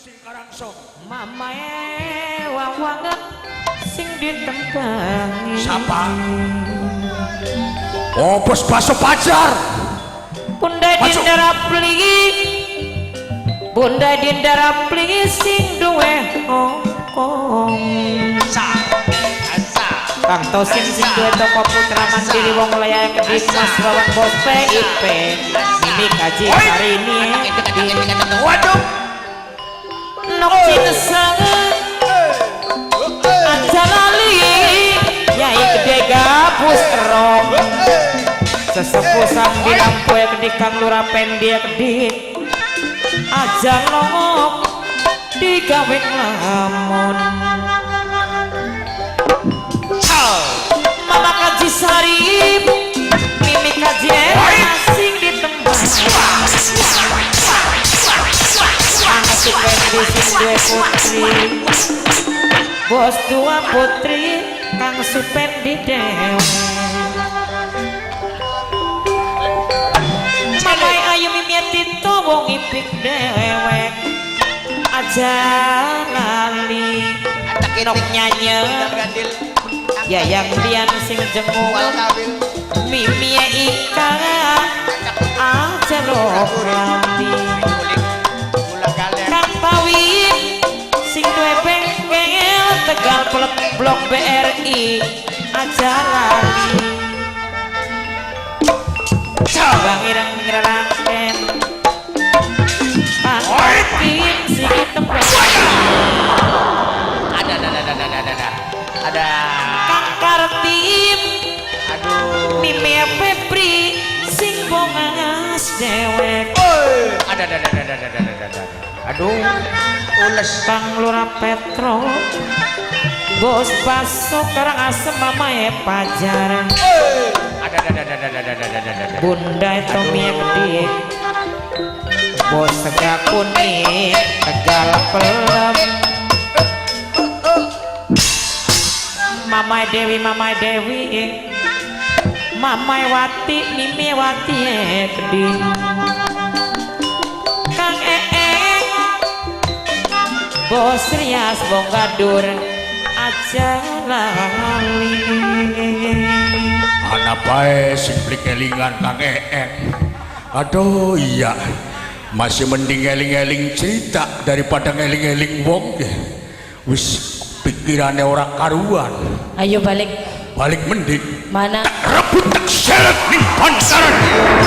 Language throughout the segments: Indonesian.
sing karangsong mamae wawang sing ditembangi siapa? Oh bos baso pajar Bunda Dinda Rapli Bunda Dinda Rapli sing duwe hongkong Kang Tosin sing duwe toko putra mandiri wong layar kedis mas lawan bos PIP Mimi kaji hari ini waduh nok cinesang aja lali nyai gede gabus kerong sesepuh sambil lampu ya kedik kang lura pendi ya kedik aja longok digawe lamun mama kaji sarip mimi kaji asing ditembak anak supendi sing duwe putri bos dua putri kang supendi dewe mamai ayu mimiati to wong ipik dewek aja lali nok nyanyi ya yang lian sing jenguk mimi ika aja loh lali kang pawin sing duwe bengkel Tegal blok BRI aja lali Bang ireng ngeraken Pakin sing tempat ada Kang Kartim aduh Mimi Febri sing bongas dewek ada aduh ules Kang Lura Petro bos baso karang asem mamae pajar ada Bunda Tommy gede bos tegak kuning Tegal pelem Mamai Dewi Mamai Wati Mimi Wati gede Kang bos Rias Bonggadur aja lali anak bae sing beli kelingan Kang aduh iya masih mending eling-eling cerita daripada ngeling-eling wong wis pikirannya orang karuan ayo balik mending mana tak rebut tak seret ning pancaran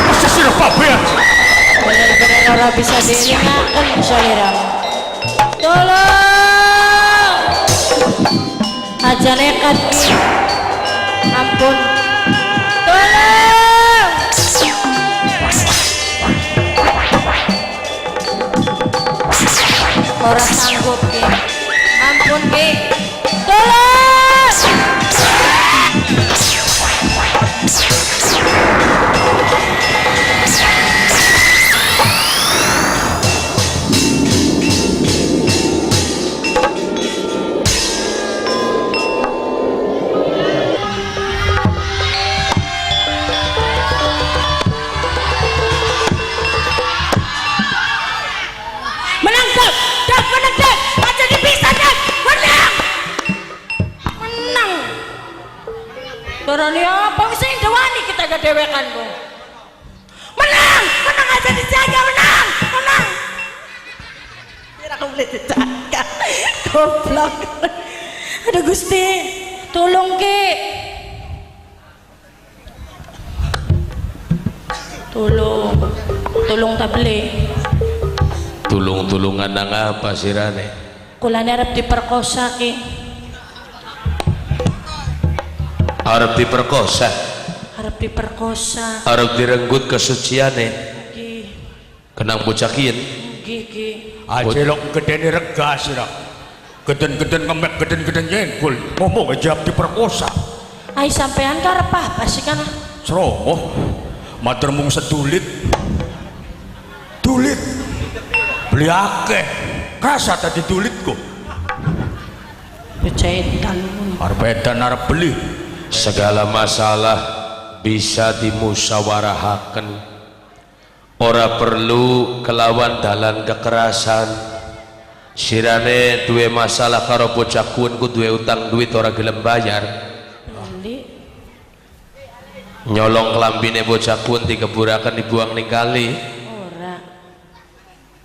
masa sirah pabean bener-bener orang bisa diingatkan solirang tolong aja nekat ampun tolong orang sanggup ki ampun ki tolong Dorani apa sih dewani kita gak dewekan bu menang aja dijaga menang biar aku boleh dijaga goblok aduh Gusti tolong ki tolong tabli tulungan nang apa sirane kulane arep diperkosa ki harap diperkosa harap direnggut kesuciane kenang bocakin aja lo gede rega sirah geden ngemek geden nyengkul ngomong aja diperkosa ay sampean karep apa sih kan seromoh mater mung sedulit beli akeh kasa tadi dulitku Pecahitan arep edan arep beli segala masalah bisa dimusawarahaken ora perlu kelawan dalan kekerasan sirane duwe masalah karo bocah kuun ku duwe utang duit ora gelem bayar beli nyolong kelambine bocah kuun dikeburakan dibuang ning kali ora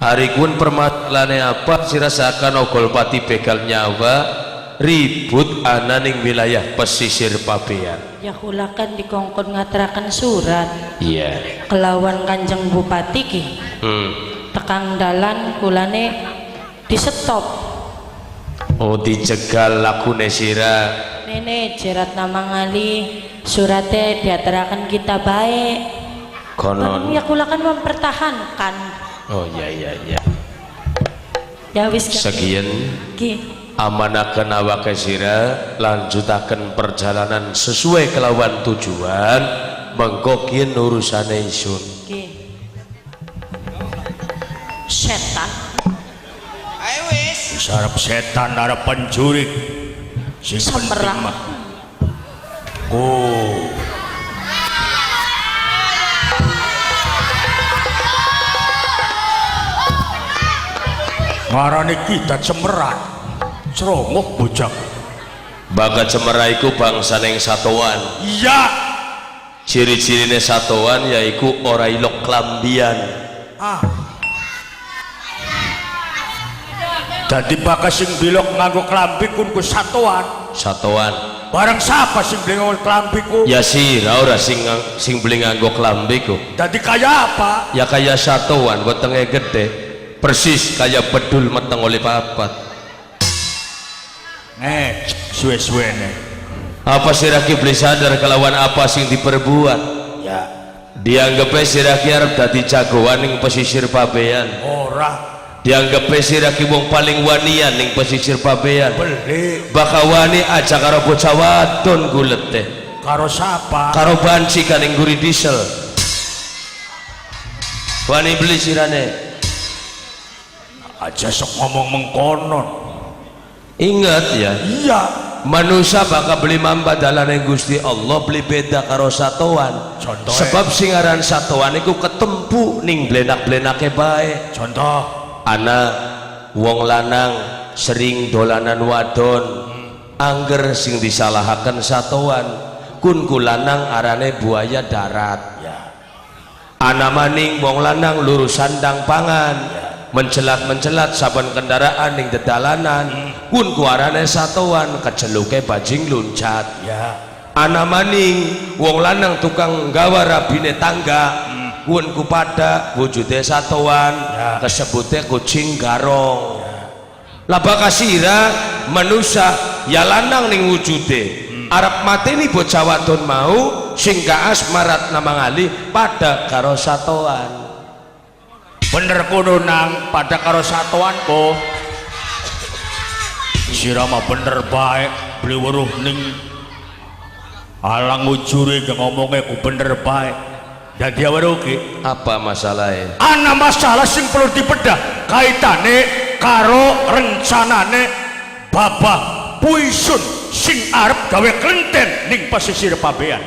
hari kuun permasalahane apa sirasakan ogol pati begal nyawa ribut ana ning wilayah pesisir Pabean ya kulakan dikongkon ngaturaken surat iya kelawan Kanjeng Bupati ki tekang dalan kulane di stop oh dicegal lakune sira nene jerat nama ngali suratnya diaturakan kita baik konon ya kulakan mempertahankan oh iya ya wis sekian ki amanaken awake sira lanjutaken perjalanan sesuai kelawan tujuan mengko kieu urusane isun ki setan sarap setan arep pencurik sing penting Semerang. mah oh ngarane kita cemeran ceromoh bocah bagat cemera iku bangsane satuan iya ciri-cirine satuan yaiku ora ilok kelambian dadi bakas sing bilok nganggo klambi kun ku satuan barang siapa sing beli nganggo klambi ku ya sira ora sing beli nganggo klambi ku dadi kaya apa ya kaya satuan wetenge gede persis kaya bedul meteng oleh papat suwe-suwene apa siraki beli sadar kelawan apa sing diperbuat ya dianggap siraki arep dadi jagoan ning pesisir Pabean ora dianggap siraki wong paling wanian ning pesisir Pabean beli bakal wani aja karo bocah wadon gulet teh karo siapa karo banci kaning guri diesel wani beli sirane aja sok ngomong mengkonon ingat ya iya manusia bakal beli mamba dalane Gusti Allah beli beda karo satuan contoh sebab singaran satuan iku ketempu ning blenak-blenake bae contoh anak wong lanang sering dolanan wadon angger sing disalahaken satuan kun lanang arane buaya darat ya ana maning wong lanang lurus sandang pangan mencelat saben kendaraan ning dedalanan kun arane satuan kejeluke bajing luncat ya ana maning wong lanang tukang gawa rabine tangga kun pada wujude satuan ya. kesebute kucing garong lah bakasira manusia ya lanang ning wujude arep mateni bocah wadon mau sing gaas marat nama ngali pada karo satuan bener kudu nang pada karo satuan ko sirama bener baik beli weruh ning alang ujure ke ngomongnya ku bener baik dan dia weruh ki apa masalahnya ana masalah sing perlu dibedah kaitane karo rencanane babah puisun sing arep gawe klenten ning pesisir Pabean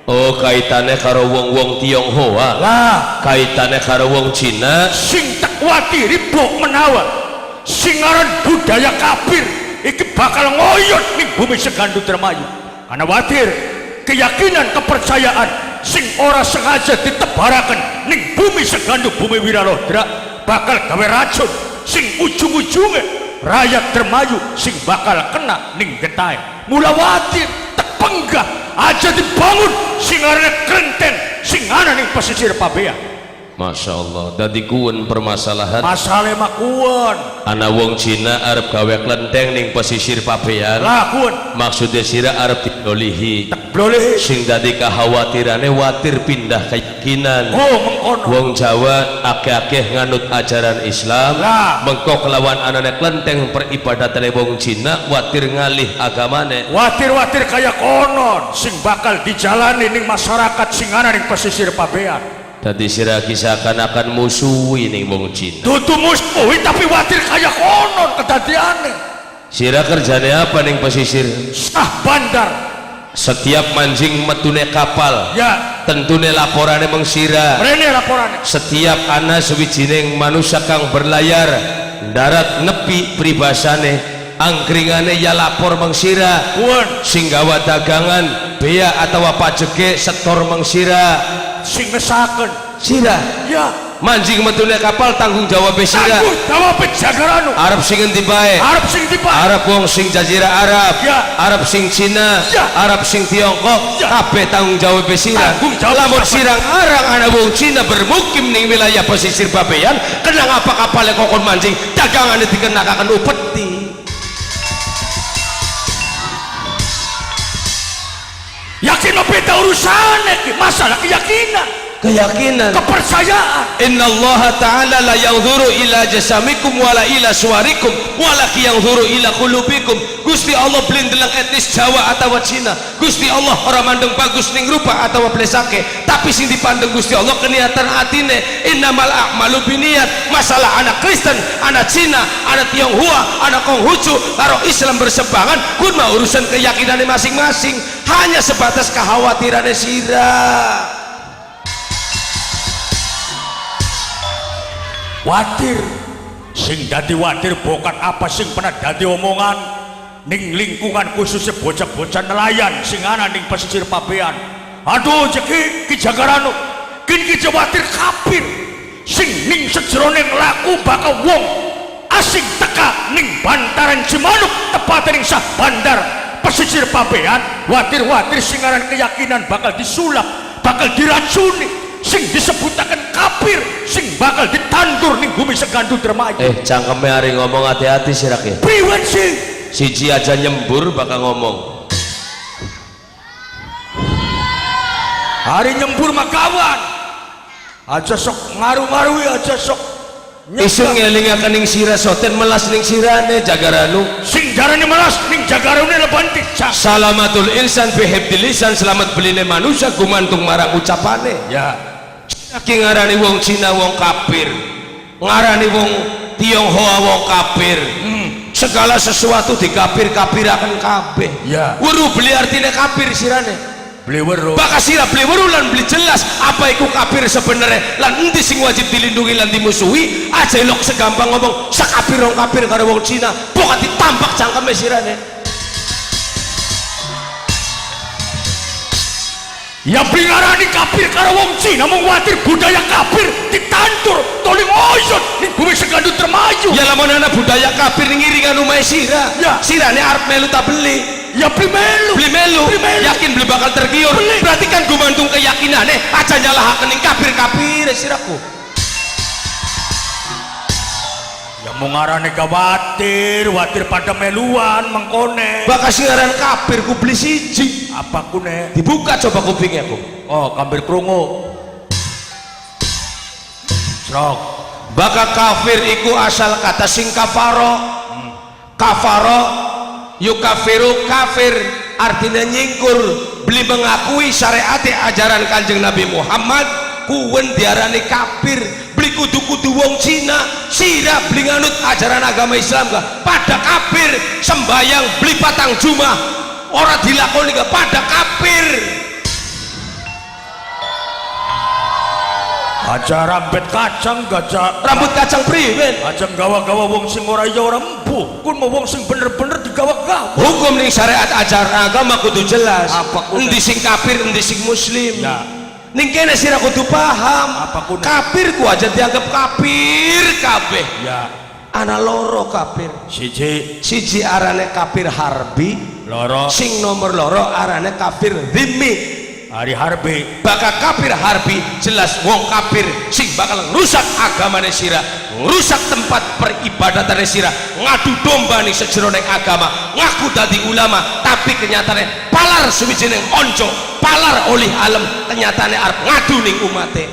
oh kaitannya karo wong-wong Tionghoa lah kaitannya karo wong Cina sing tak watiri bok menawa sing aran budaya kafir iki bakal ngoyot ning bumi Segandu Dermayu karena watir keyakinan kepercayaan sing ora sengaja ditebaraken ning bumi Segandu bumi Wiralodra bakal gawe racun sing ujung-ujungnya rakyat Dermayu sing bakal kena ning getahe mula watir penggah aja dibangun sing arane krenten sing ana ning pesisir Pabean Masya Allah dadi kuwen permasalahan masalah mah kuwen ana wong Cina arep gawe klenteng ning pesisir Pabean lah kuwen maksudnya sira arep didolihi boleh sing dadi kekhawatirane watir pindah keyakinan oh mengkono wong Jawa akeh-akeh nganut ajaran Islam lah mengko kelawan anane klenteng peribadatane wong Cina watir ngalih agamane watir-watir kaya konon sing bakal dijalani ning masyarakat sing ana ning pesisir Pabean dadi sira kisahkan musuhi ning wong Cina dudu musuhi tapi watir kaya konon kedadiane sira kerjane apa ning pesisir sah bandar setiap mancing metune kapal ya tentune laporane mengsira rene laporannya setiap ana sewijining manusia kang berlayar darat nepi pribasane angkringane ya lapor mengsira sing gawa dagangan bea atau pajeke setor mengsira sing ngesaken sira ya manjing metune kapal tanggung jawab sira tanggung jawab jagaranu Arab sing endi bae Arab sing tiba Arab wong sing jazirah Arab ya. Arab sing Cina ya. Arab sing Tiongkok ya. kabeh tanggung jawab sira tanggung jawab lamun sirang arang ana wong Cina bermukim ning wilayah pesisir Babean kena ngapa kapale kokon mancing dagangane dikenakaken upeti yakin mah beda urusannya masalah keyakinan kepercayaan innallaha ta'ala la yanzuru ila jasamikum wala ila suwarikum walaki yanzuru ila qulubikum Gusti Allah belin delang etnis Jawa atau Cina Gusti Allah orang mandeng bagus ning rupa atau plesake tapi sing dipandeng Gusti Allah keniatan atine innamal a'malu biniyat masalah anak Kristen anak Cina anak Tionghoa anak Konghucu karo Islam bersebangan kun mah urusan keyakinannya masing-masing hanya sebatas kekhawatirannya sirah watir sing dadi watir bukan apa sing pernah dadi omongan ning lingkungan khususnya bocah-bocah nelayan sing ana ning pesisir Pabean aduh jeki ki jagaranu kin ki watir kafir sing ning sejroning laku bakal wong asing teka ning bantaran Cimanuk tepatnya ning sah bandar pesisir Pabean watir-watir sing aran keyakinan bakal disulap bakal diracuni sing disebutakan kafir sing bakal ditandur ning bumi Segandu Dermayu cangkeme hari ngomong hati-hati sirak ya priwen sih siji aja nyembur bakal ngomong hari nyembur mah kawan aja sok ngaru-ngarui aja sok isu ngelingakan ning sirah soten melas ning sirane jagaranu sing jarane melas ning jagarane leban ticak salamatul insan fi hibdil lisan selamat beline manusia gumantung marang ucapane ya Ki ngarani wong Cina wong kafir ngarani wong Tionghoa wong kafir segala sesuatu dikafir-kafiraken kabeh ya weruh beli artinya kafir sirane beli weruh bakal sirah beli weruh lan beli jelas apa iku kafir sebenarnya lan endi sing wajib dilindungi lan dimusuhi aja elok segampang ngomong sakafir wong kafir karo wong Cina pokok ditampak cangkeme sirane yang ngarani kafir karo wong Cina mengwatir budaya kafir ditandur toling oyot ning bumi Segandu Dermayu ya lamun ana budaya kafir ning ngiringan omahe sirah ya sirane arep melu tak beli ya beli melu yakin beli bakal tergiur berarti kan gumantung keyakinannya aja nyalahaken ning kafir-kafir sirahku yang mengarane watir pada meluan mengkone bakal siaran kafir ku beli siji apa kune dibuka coba kupingnya aku oh kambir krungu serok bakal kafir iku asal kata sing kafaro kafaro yukafiru kafir artinya nyingkur beli mengakui syariat ajaran Kanjeng Nabi Muhammad kuwen diarani kafir beli kudu-kudu wong Cina sirah beli nganut ajaran agama Islam gak pada kafir sembayang beli patang jumah orang dilakoni gak pada kafir aja rambut kacang gaja rambut kacang priwen aja gawa-gawa wong sing ora iya ora empuh kun mau wong sing bener-bener digawa-gawa hukum ning syariat ajaran agama kudu jelas apa endi sing kafir endi sing muslim ya ning kene sira kudu paham apa kudu kafir ku aja dianggap kafir kabeh ya ana loro kafir siji arane kafir harbi loro sing nomor loro arane kafir dhimmi hari harbi bakal kafir harbi jelas wong kafir sing bakal ngerusak agamane sira ngerusak tempat peribadatan sira ngadu domba ning sejeroning agama ngaku dadi ulama tapi kenyataane palar suwijining onco palar oleh alam kenyataane arep ngadu ning umate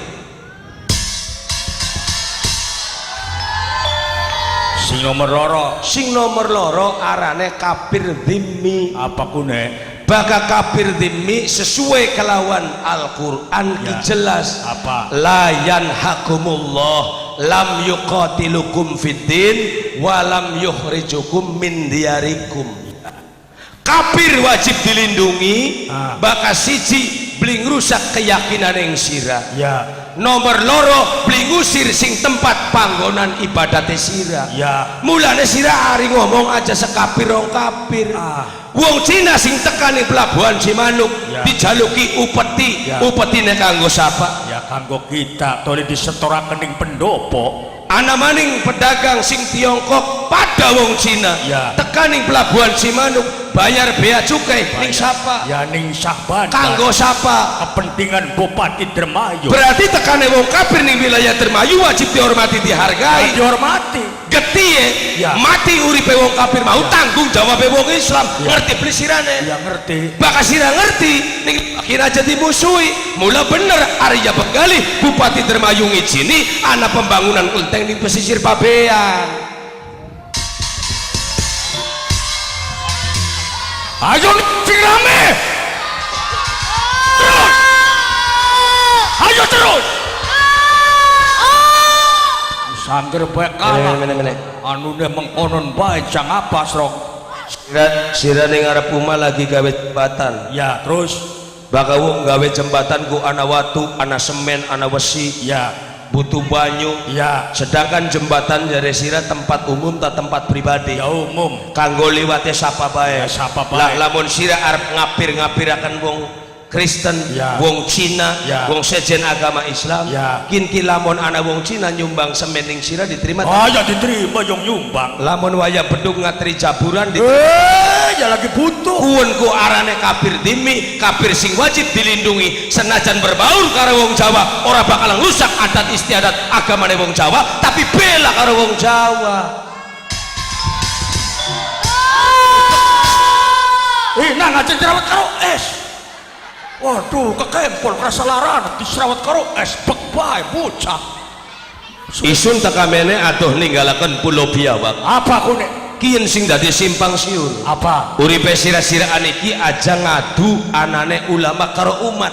sing nomor loro arane kafir dhimmi apa kune bakal kafir dhimmi sesuai kelawan Al-Quran ya. Jelas apa la yanhakumullah lam yuqatilukum fiddin wa lam yukhrijukum min diyarikum Kafir wajib dilindungi, bakal siji beli ngrusak keyakinan yang sira. Ya. Nomor loro beli ngusir sing tempat panggonan ibadat sira. Ya. Mulane sira ari ngomong aja sekapir rong kapir. Wong Cina sing tekan ning pelabuhan Cimanuk dijaluki upeti. Upetine kanggo sapa? Ya kanggo kita tole disetoraken ning pendopo. Ana maning pedagang sing Tiongkok pada wong Cina tekan ning pelabuhan Cimanuk bayar bea cukai ning sapa? Ya ning Syahban. Kanggo sapa? Kepentingan Bupati Dermayu. Berarti tekane wong kafir ning wilayah Dermayu wajib dihormati, dihargai, dihormati. Getiye mati uripe wong kafir mau tanggung jawab wong Islam. Ngerti beli sirane? Ya ngerti. Bakal sira ngerti ning akhir aja dimusuhi. Mula bener Arya Begali Bupati Dermayu ngijini ana pembangunan kelenteng ning pesisir Pabean. Ayo sing rame. Terus. Ayo terus. Sangger bae kalah. Anune mengkonon bae jang apa srok. Sira ning arep omah lagi gawe jembatan. Ya, terus bakal wong gawe jembatan ku ana watu, ana semen, ana wesi. ya, Butuh banyu. ya, Sedangkan jembatan dari sira tempat umum tak tempat pribadi. ya umum. Kanggo liwate sapa bae. Ya, sapa bae. Lah lamun sira arep ngapir-ngapiraken wong Kristen, wong Cina, wong sejen agama Islam, kinki lamun ana wong Cina nyumbang semen ning sira diterima. Ya diterima yang nyumbang. Lamun waya bedung ngatri jaburan Ya lagi butuh. kuwen ku arane kafir dimi, kafir sing wajib dilindungi. Senajan berbaur karo wong Jawa, ora bakal ngrusak adat istiadat agamane wong Jawa, tapi bela karo wong Jawa. Nang aja jerawat karo es. Waduh, kekempol rasa laran diserawat karo es bek bae bocah. Isun tekamene aduh ninggalaken Pulau Biawak. Apa kune? Kien sing dadi simpang siur. Apa? Uripe sira-sira aniki aja ngadu anane ulama karo umat.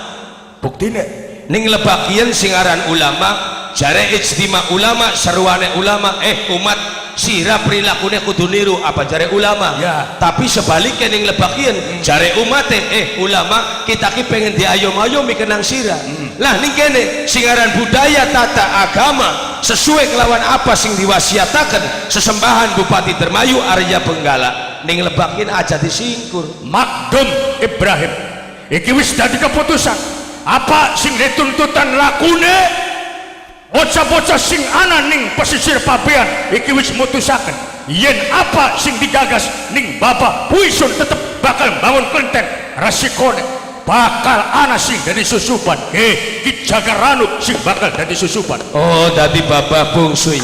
Buktine Ning lebakian sing aran ulama, jare ijtima ulama, seruane ulama, umat sira perilakune kudu niru apa jare ulama. Tapi sebaliknya ning lebakian jare umate ulama kita ki pengen diayom-ayomi kenang sira. Lah ning kene sing aran budaya tata agama sesuai kelawan apa sing diwasiataken sesembahan Bupati Dermayu Arya Benggala ning lebakian aja disingkur. Makdum Ibrahim iki wis dadi keputusan. Apa sing dituntutan lakune bocah-bocah sing ana ning pesisir Pabean iki wis mutusaken yen apa sing digagas ning Bapak Puisun tetep bakal bangun kelenteng rasikone bakal ana sing dadi susupan Ki Jagaranu sing bakal dadi susupan. Oh dadi Bapak Bungsui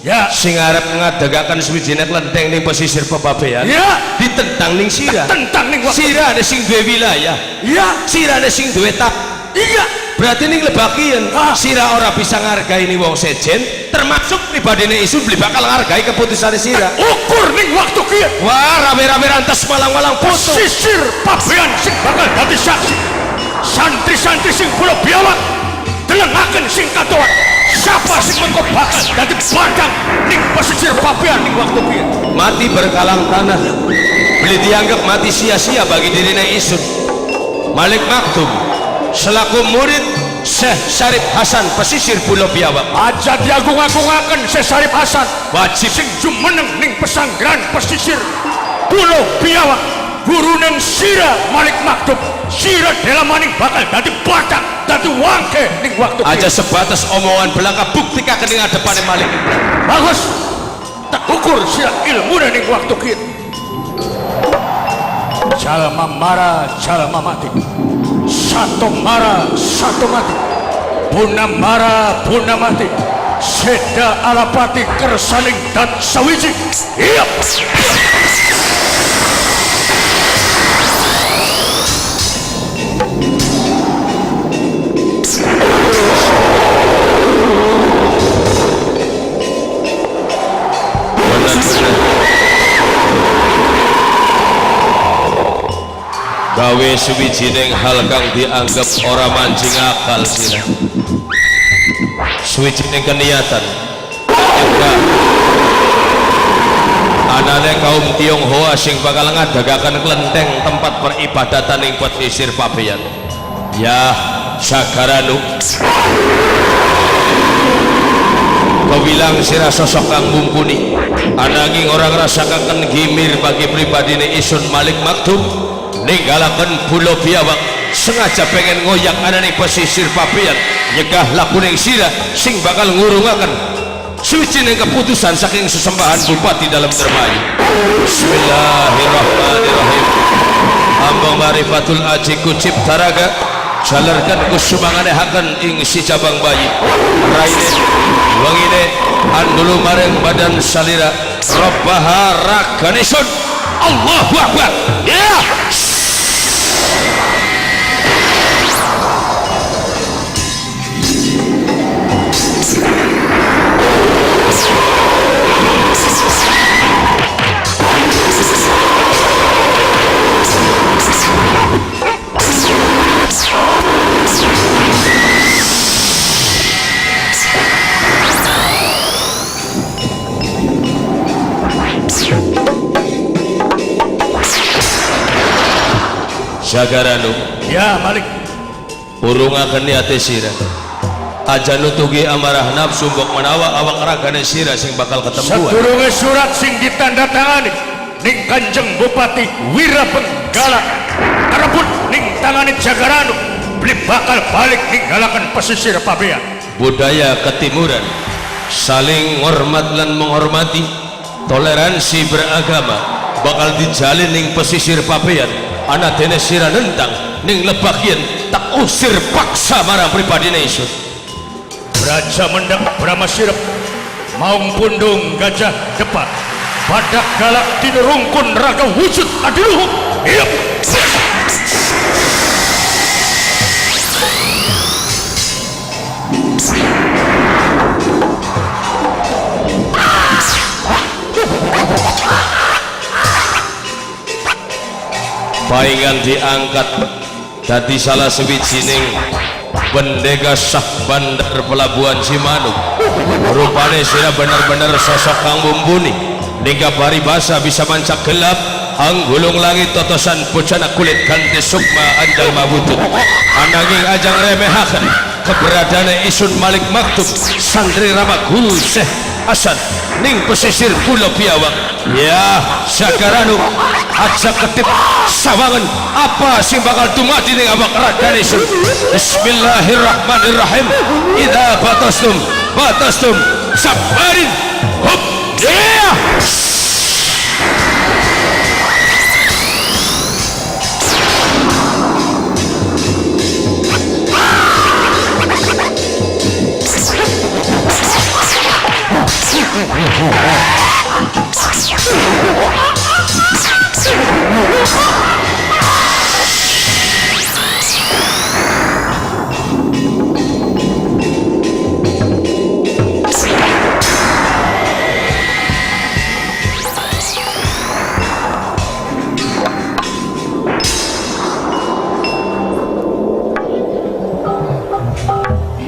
ya sing arep ngadegaken suwijine kelenteng ning pesisir Pabean ya ditentang ning sira. Tentang ning sira ada sing duwe wilayah ya sira ada sing duwe tak. Iya, berarti ning lebakian sira ora bisa ngargai ning wong sejen, termasuk pribadine Isun beli bakal ngargai keputusan sira. Ukur ning waktu kieu. Wah, rame-rame rantas malang-malang foto. Pesisir Pabean sing bakal dadi saksi. Santri-santri sing Pulau Biawak delengaken sing katoan. Siapa sing mengko bakal dadi badang ning pesisir Pabean ning waktu kieu. Mati berkalang tanah. Beli dianggap mati sia-sia bagi dirine Isun. Malik Maktum selaku murid Syekh Syarif Hasan pesisir Pulau Biawak aja diagung-agungaken Syekh Syarif Hasan wajib sing jumeneng ning pesanggrahan pesisir Pulau Biawak guru neng sira Malik Maktum sira delamaning bakal dadi badang dadi wangke ning waktu aja sebatas omongan belaka bukti kakek ning adepane Malik. Bagus tak ukur sira ilmu ning waktu kieu. Jalma mara jalma mati, satu mara satu mati, puna mara puna mati, seda alapati kersaning dan sawiji. Iya. Gawe suwijining hal kang dianggap ora mancing akal sira. Suwijining keniatan enggak anane kaum Tionghoa sing bakal ngadagaken klenteng tempat peribadatan ing pesisir Pabean. Ya Sagaranu, kau bilang sirah sosok kang mumpuni, ananging orang rasakan gimir bagi pribadi isun Malik Maktum ninggalaken Pulau Biawak sengaja pengen ngoyak anane pesisir Pabean nyegah lakuning sirah sing bakal ngurungaken suwijining keputusan saking sesembahan bupati dalam Dermayu. Bismillahirrahmanirrahim. Ambang marifatul aji kucip taraga jalarkan kusumanganehaken ing si cabang bayi raine wangine andulu mareng badan salira rabbaha raganesun Allahu Akbar. Ya Sagaranu, Ya Malik, urungaken niate sira aja nutugi amarah nafsu mbok menawa awak ragane sira sing bakal ketempuan. sadurunge surat sing ditandatangani ning Kanjeng Bupati Wirabenggala karebut ning tangane Jagaranu beli bakal balik ninggalaken pesisir Pabean. Budaya ketimuran saling hormat lan menghormati, toleransi beragama bakal dijalin ning pesisir Pabean. Ana dene sira nentang ning lebakien tak usir paksa marang pribadine isun. Raja Mendang Brahma Sirep Maung Pundung Gajah Depan Badak Galak Tinerungkun Raga Wujud Adiluhung. Hidup paingan diangkat dadi salah sewijining pendega sah bandar pelabuhan Cimanuk. Rupane sira bener-bener sosok kang mumpuni hingga paribasa bisa mancak gelap anggulung langit totosan bocana kulit ganti sukma andal mabutut ananging ajang remehaken keberadaan isun Malik Maktum santri Rama Guru Syekh Hasan ning pesisir Pulau Biawak. Ya Sagaranu, aja ketip sawangan apa sing bakal dumadi ning awak radane isun. Bismillahirrahmanirrahim. Idza batastum sabarin hop ya.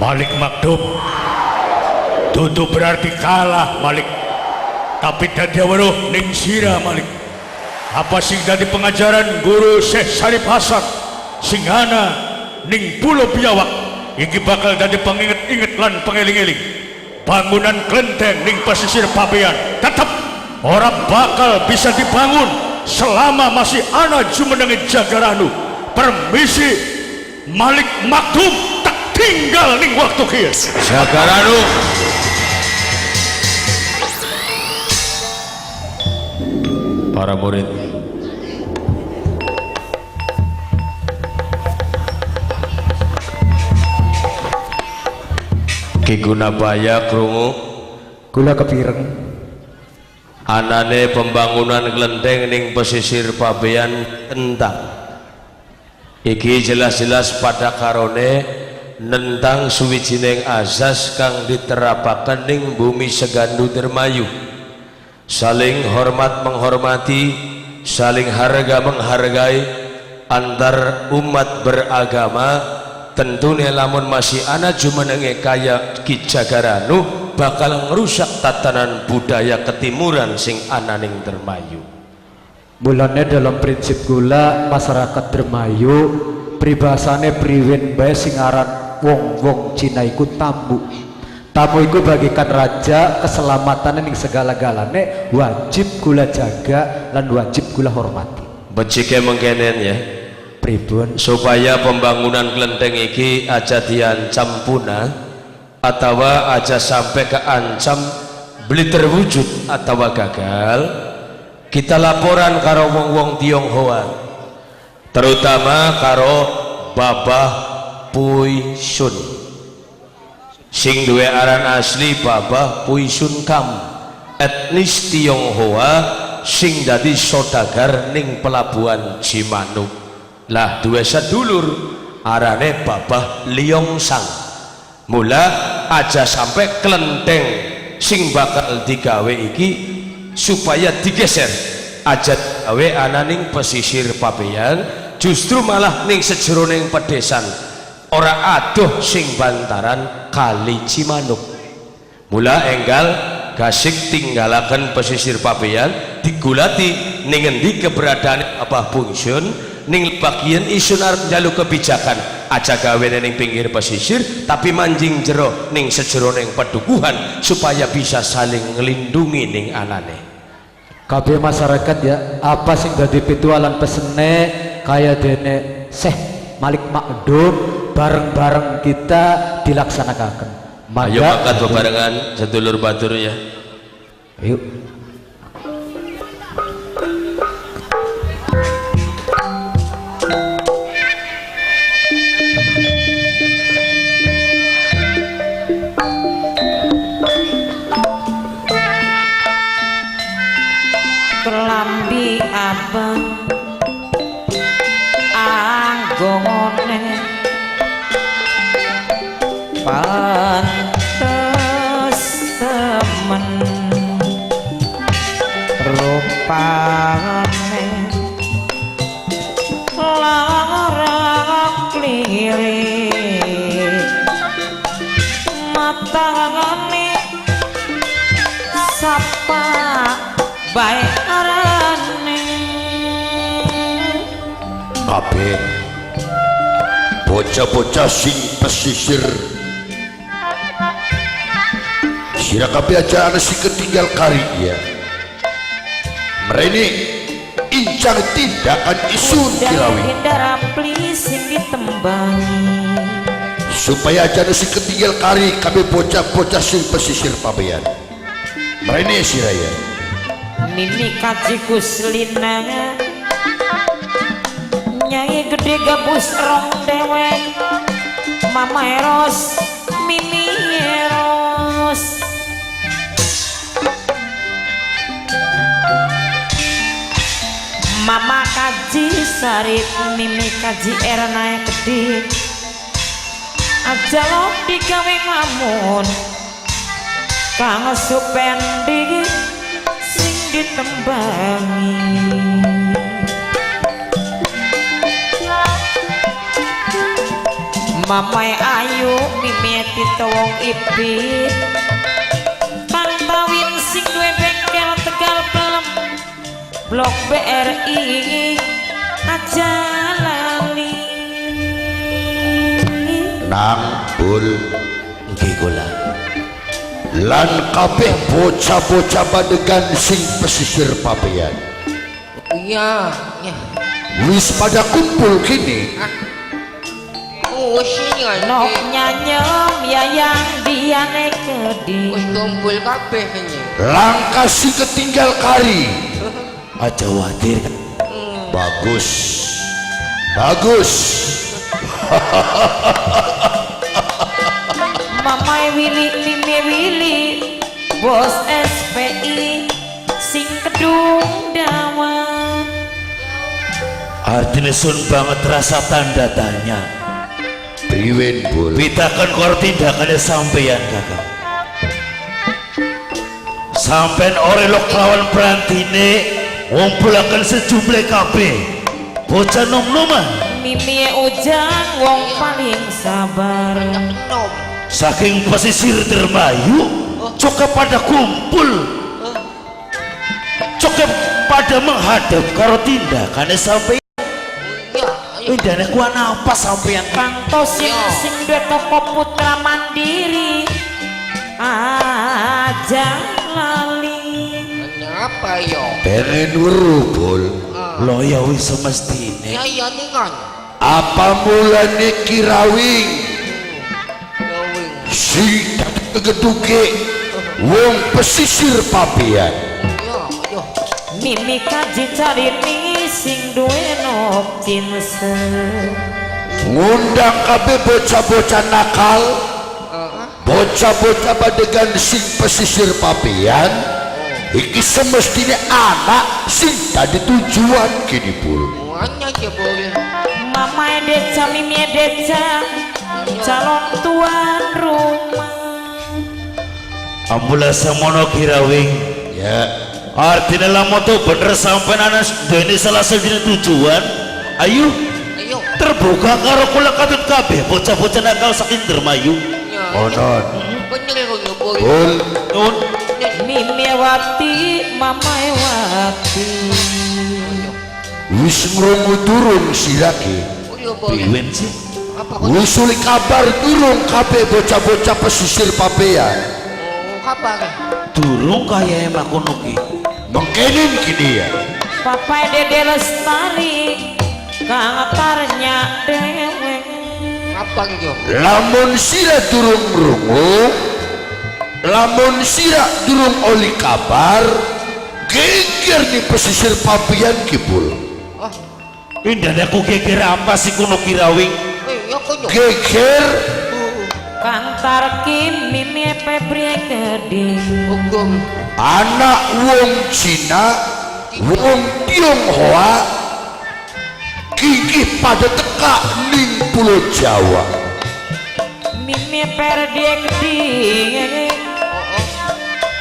Malik Maktum tutu berarti kalah Malik, tapi dadi weruh ning sira Malik. Apa sing dadi pengajaran Guru Syekh Sarip Hasan sing ana ning Pulau Biawak iki bakal dadi penginget-inget lan pengeling-eling. Bangunan klenteng ning pesisir Pabean tetep ora bakal bisa dibangun selama masih ana jumenenge Jagaranu. Permisi Malik Maktum tak tinggal ning waktu kieu. Sagaranu, para murid Ki Gunabaya krungu Kula kepireng anane pembangunan kelenteng ning pesisir Pabean entang iki jelas-jelas pada karone nentang suwijining azas kang diterapaken ning bumi Segandu Dermayu. Saling hormat menghormati, saling harga menghargai antar umat beragama. Tentunya lamun masih ana jumenenge kaya Ki Jagaranu bakal ngerusak tatanan budaya ketimuran sing ananing Dermayu. Mulane dalam prinsip gula masyarakat Dermayu pribasane priwen bae sing aran wong-wong Cina iku tamu. Tamu iku bagikan raja keselamatan ning segala-galane wajib gula jaga lan wajib gula hormati. Becike mengkenen ya. Pripun Supaya pembangunan kelenteng iki aja diancam punah atau aja sampai keancam beli terwujud atau gagal, kita laporan karo wong-wong Tionghoa, terutama karo Babah Pui Sun sing duwe aran asli Babah Pui Sun Kam, etnis Tionghoa sing dadi sodagar ning pelabuhan Cimanuk. Lah dua sedulur arane Babah Liong Sang. Mula aja sampai kelenteng sing bakal digawe iki supaya digeser aja gawe ananing pesisir Pabean, justru malah ning sejeroning pedesan ora adoh sing bantaran Kali Cimanuk. Mula enggal gasik tinggalaken pesisir Pabean digulati ning endi keberadaan Abah Pungsun ning bagian isun arep njaluk kebijakan aja gawe ning pinggir pesisir tapi manjing jero ning sejeroning pedukuhan supaya bisa saling ngelindungi ning anane. kabeh masyarakat ya apa sing dadi pitualan pesene kaya dene Syekh Malik Makdum bareng-bareng kita dilaksanakan. Ayo makan bebarengan sedulur batur ya. Yuk. kelambi abang anggone pantes temen rupane larak lirik matane sapa bae arane kabeh bocah-bocah sing pesisir sira kabeh aja ana sing ketinggal kari ya mrene incang tindakan isun kirawi darapli sing ditembangi supaya aja ana sing ketinggal kari kabeh bocah-bocah sing pesisir Pabean mrene sira ya Mimi kaji kuslina Nyai gede gabus rong dewek Mama Eros Mimi Eros Mama kaji sarit Mimi kaji erna gede Aja lo digawe ngamun Kang supendi ditembangi Mamai ayu mimeti towong ipit Kang Tawin sing duwe bengkel Tegal Pelem Blok BRI aja lali nang bul Nggih kula. lan kabeh bocah-bocah badegan sing pesisir Pabean Iya, ya. wis pada kumpul kini Oh, sini kan. Nok nyanyem yayang diane kedi Wis kumpul kabeh kene. langkah sing ketinggal kari Aja wadir. bagus bagus Mamai Willy Mimi Willy Bos SPI sing kedung dawa artinya sun banget rasa tanda tanya priwen bul pitakan kor tindakannya sampeyan kakak sampean orelok lawan perantine ngumpulakan sejumlah kabeh bocah nom-noman Mimi ujang wong paling sabar Nom. saking pesisir Dermayu Coba pada kumpul. Coba pada menghadap karo tindakannya sampai. Iya, ayo. Indahnya kuah apa sampeyan? Kantosin sing duwe toko putra mandiri aja lali. Kenapa yo? pengen werubul Lo ya wis semestine. Ya iya nih kan. apa mulane kirawing Gawing. si kegeduke wong pesisir pabean Yo, yo. Mimi kaji cari nih sing duwe nok cinse. ngundang kabeh bocah-bocah nakal bocah-bocah badegan sing pesisir pabean iki semestinya anak sing tadi tujuan kini pul Muanya aja boleh. Mama Deca, Mimi Deca, calon tuan rumah. Amula samono kirawing. ya Artinya lama tuh bener sampai anak ini salah satu tujuan. Ayo Ayo. terbuka karo kula katut kabeh bocah-bocah nakal saking dermayu. Ya. onon Bener yo boleh. pul Nun Mimi Wati, Mama Wati. wis ngrungu durung silake Oh yo boleh. piwen sih. Apa kok? usuli kabar durung kabeh bocah-bocah pesisir pabean Oh, kabar. Durung kaya emak kono ki. mengkenin kini ya Papa Dede Lestari, Kang Tarnya Dewe. Apa yo? lamun sira durung ngrungu lamun sira durung oli kabar geger nih pesisir pabean kipul Ah, Indahnya aku kira apa sih kono kirawing? yo kono. geger Kang Tarkim, Mimi Febri Gede. Hukum. anak wong Cina wong Tionghoa gigih pada teka ning pulau Jawa Mimi Perdi Gede.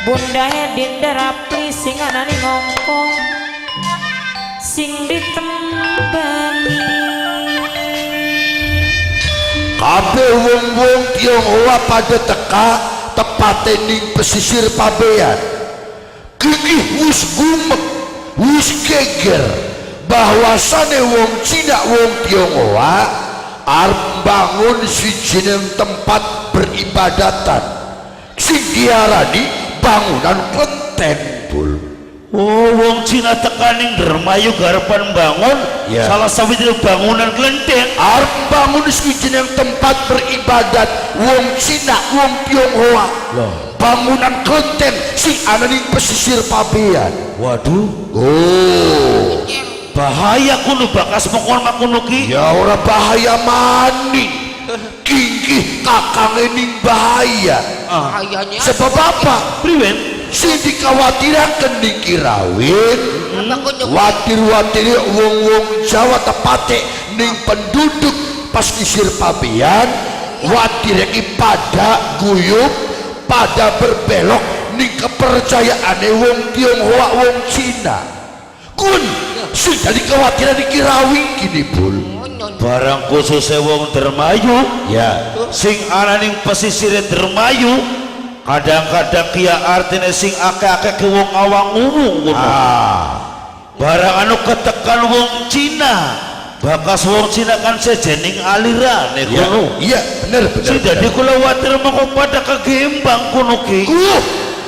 Bunda Dinda Rapli sing ana ning ngongkong. Sing ditembangi. kabeh wong-wong Tionghoa pada teka tepate ning pesisir pabean gigih wis gumek wis geger bahwasane wong Cina wong Tionghoa arep bangun sijining tempat beribadatan sing diarani bangunan kelenteng pul Oh, wong Cina tekaning dermayu garepan bangun Ya. salah sawijining bangunan kelenteng. arep bangun sijining tempat beribadat wong Cina wong Tionghoa bangunan kelenteng sing ana ning pesisir pabean Waduh, oh bahaya kuno bakas mengkon makuno ki. ya ora bahaya maning gigih kakange ning bahaya Bahayanya. sebab apa Priwen? sing dikawatiraken ning kirawin Apa kono? watir-watire wong-wong Jawa tepate ning penduduk pesisir pabean watire iki pada guyub pada berbelok ning kepercayaane wong Tionghoa wong Cina kun sing dadi kekhawatiran iki rawi gini pul Barang khususnya wong dermayu ya sing ana ning pesisir dermayu kadang-kadang kia artinya sing akeh-akeh ke wong awang umum kuno. Barang anu ketekan wong Cina bakas wong Cina kan sejening aliran ya kuno. iya bener Si dadi kula watir mengko pada kegembang kuno ki.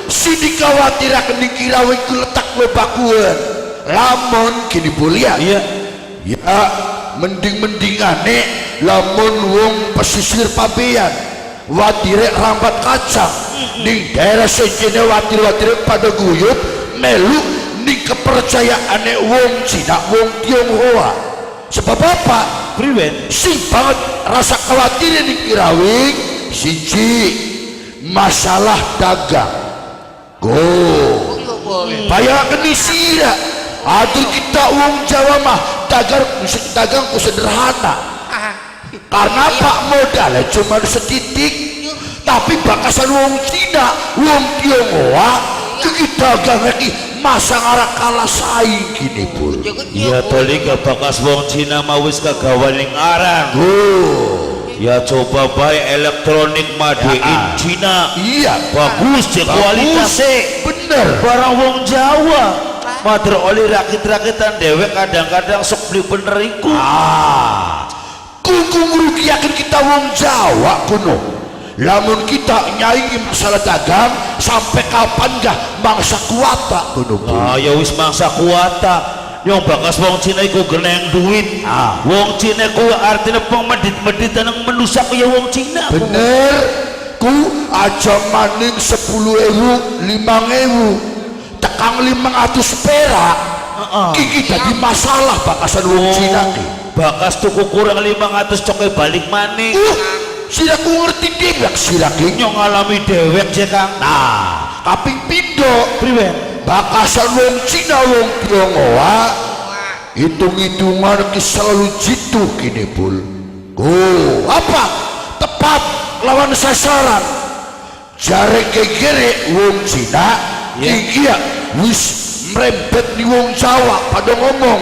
si dikawatiraken ning kirawin ku letak lebakuan lamun gini pul ya Iya. ya mending-mendingane lamun wong pesisir pabean watire rambat kacang ning daerah sejene watir-watire pada guyub melu ning kepercayaane wong Cina wong Tionghoa sebab apa Priwen? sing banget rasa khawatir ning kirawing siji masalah dagang go bayangkan sira aduh kita wong Jawa mah dagang ku sederhana karena pak modalnya cuma setitik tapi bakasan wong Cina wong Tionghoa iki dagang lagi masa ngarak kalah saing gini pun Iya tadi ke bakas wong Cina mau wis kagawaning aran. Ya coba baik elektronik madein Cina. Iya, Bagus cek kualitasnya. bener. Barang wong Jawa. Mater oli rakit-rakitan dewek kadang-kadang sok beli bener iku. Kuku merugiakan kita wong Jawa kuno. Lamun kita nyaingi masalah dagang sampai kapan dah mangsa kuata kuno. Ya wis mangsa kuata. Yang bakas wong Cina iku geneng duit. Wong Cina ku artinya pemedit-medit nang menusak ya wong Cina. Bener. Ku aja maning 10.000, 5.000, tekang 500 perak. Kiki jadi masalah bakasan wong Cina ki. Bakas tuku kurang 500 coke balik maning. Sira ku ngerti dewek sira ki. Nyong ngalami dewek je Kang. Nah, kaping pindho Priwen? bakasan wong Cina wong Tionghoa hitung-hitungan ki selalu jitu kini bul. Apa tepat lawan sasaran jare kegere wong Cina iya wis merembet di wong Jawa pada ngomong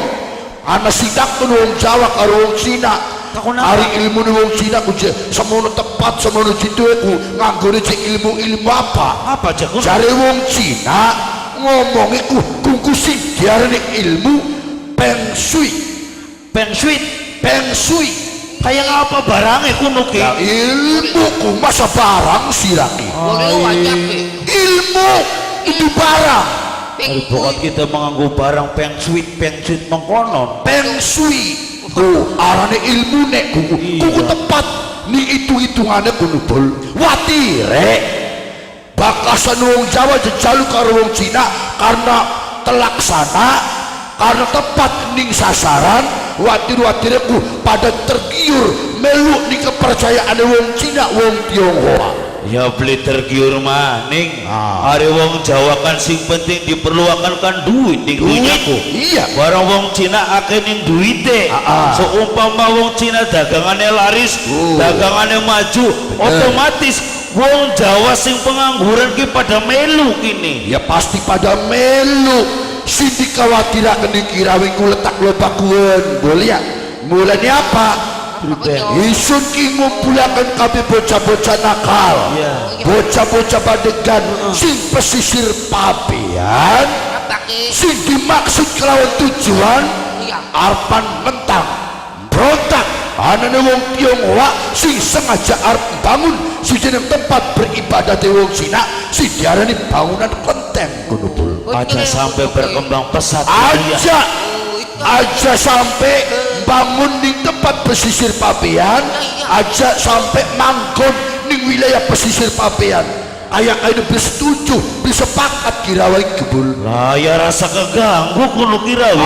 ana sidak pun wong Jawa karo wong Cina hari ilmu ni wong Cina ku semono tepat semono jitu ku nganggone cek ilmu apa jare wong Cina ngomong iku kuku sing diarani ilmu Peng Shui. Kayak apa barangnya kuno ki? Ya ilmu ku masa barang siraki. Ilmu itu barang. Bukan kita menganggu barang Peng Shui mengkonon. Peng Shui ku arane ilmu nek kuku tepat ni hitungannya kuno bol watire bakasan wong Jawa jejalu karo wong Cina karena telaksana karena tepat ning sasaran watir-watire ku pada tergiur melu ning kepercayaan wong Cina wong Tionghoa. Ya beli tergiur maning. Hari wong Jawa kan sing penting diperlukan kan duit ning dunyaku. Iya. Barang wong Cina akeh ning duite. Seumpama wong Cina dagangannya laris, dagangannya maju, otomatis wong Jawa sing pengangguran ki pada melu kini. Ya pasti pada melu. Sing dikhawatirkan dikira wingku letak lobakuan boleh ya mulanya apa? Isun ki ngumpulakan kabeh bocah-bocah nakal bocah-bocah badegan sing pesisir pabean sing dimaksud kelawan tujuan arpan mentang berontak anane wong Tionghoa sing sengaja arep bangun sijeneng tempat beribadah wong Cina sing diarani bangunan konten kuno bul. Aja sampai berkembang pesat aja sampai bangun di tempat pesisir pabean aja sampai manggon di wilayah pesisir pabean kayak bersetuju bersepakat kirawi kebul lah ya rasa keganggu kuno kirawi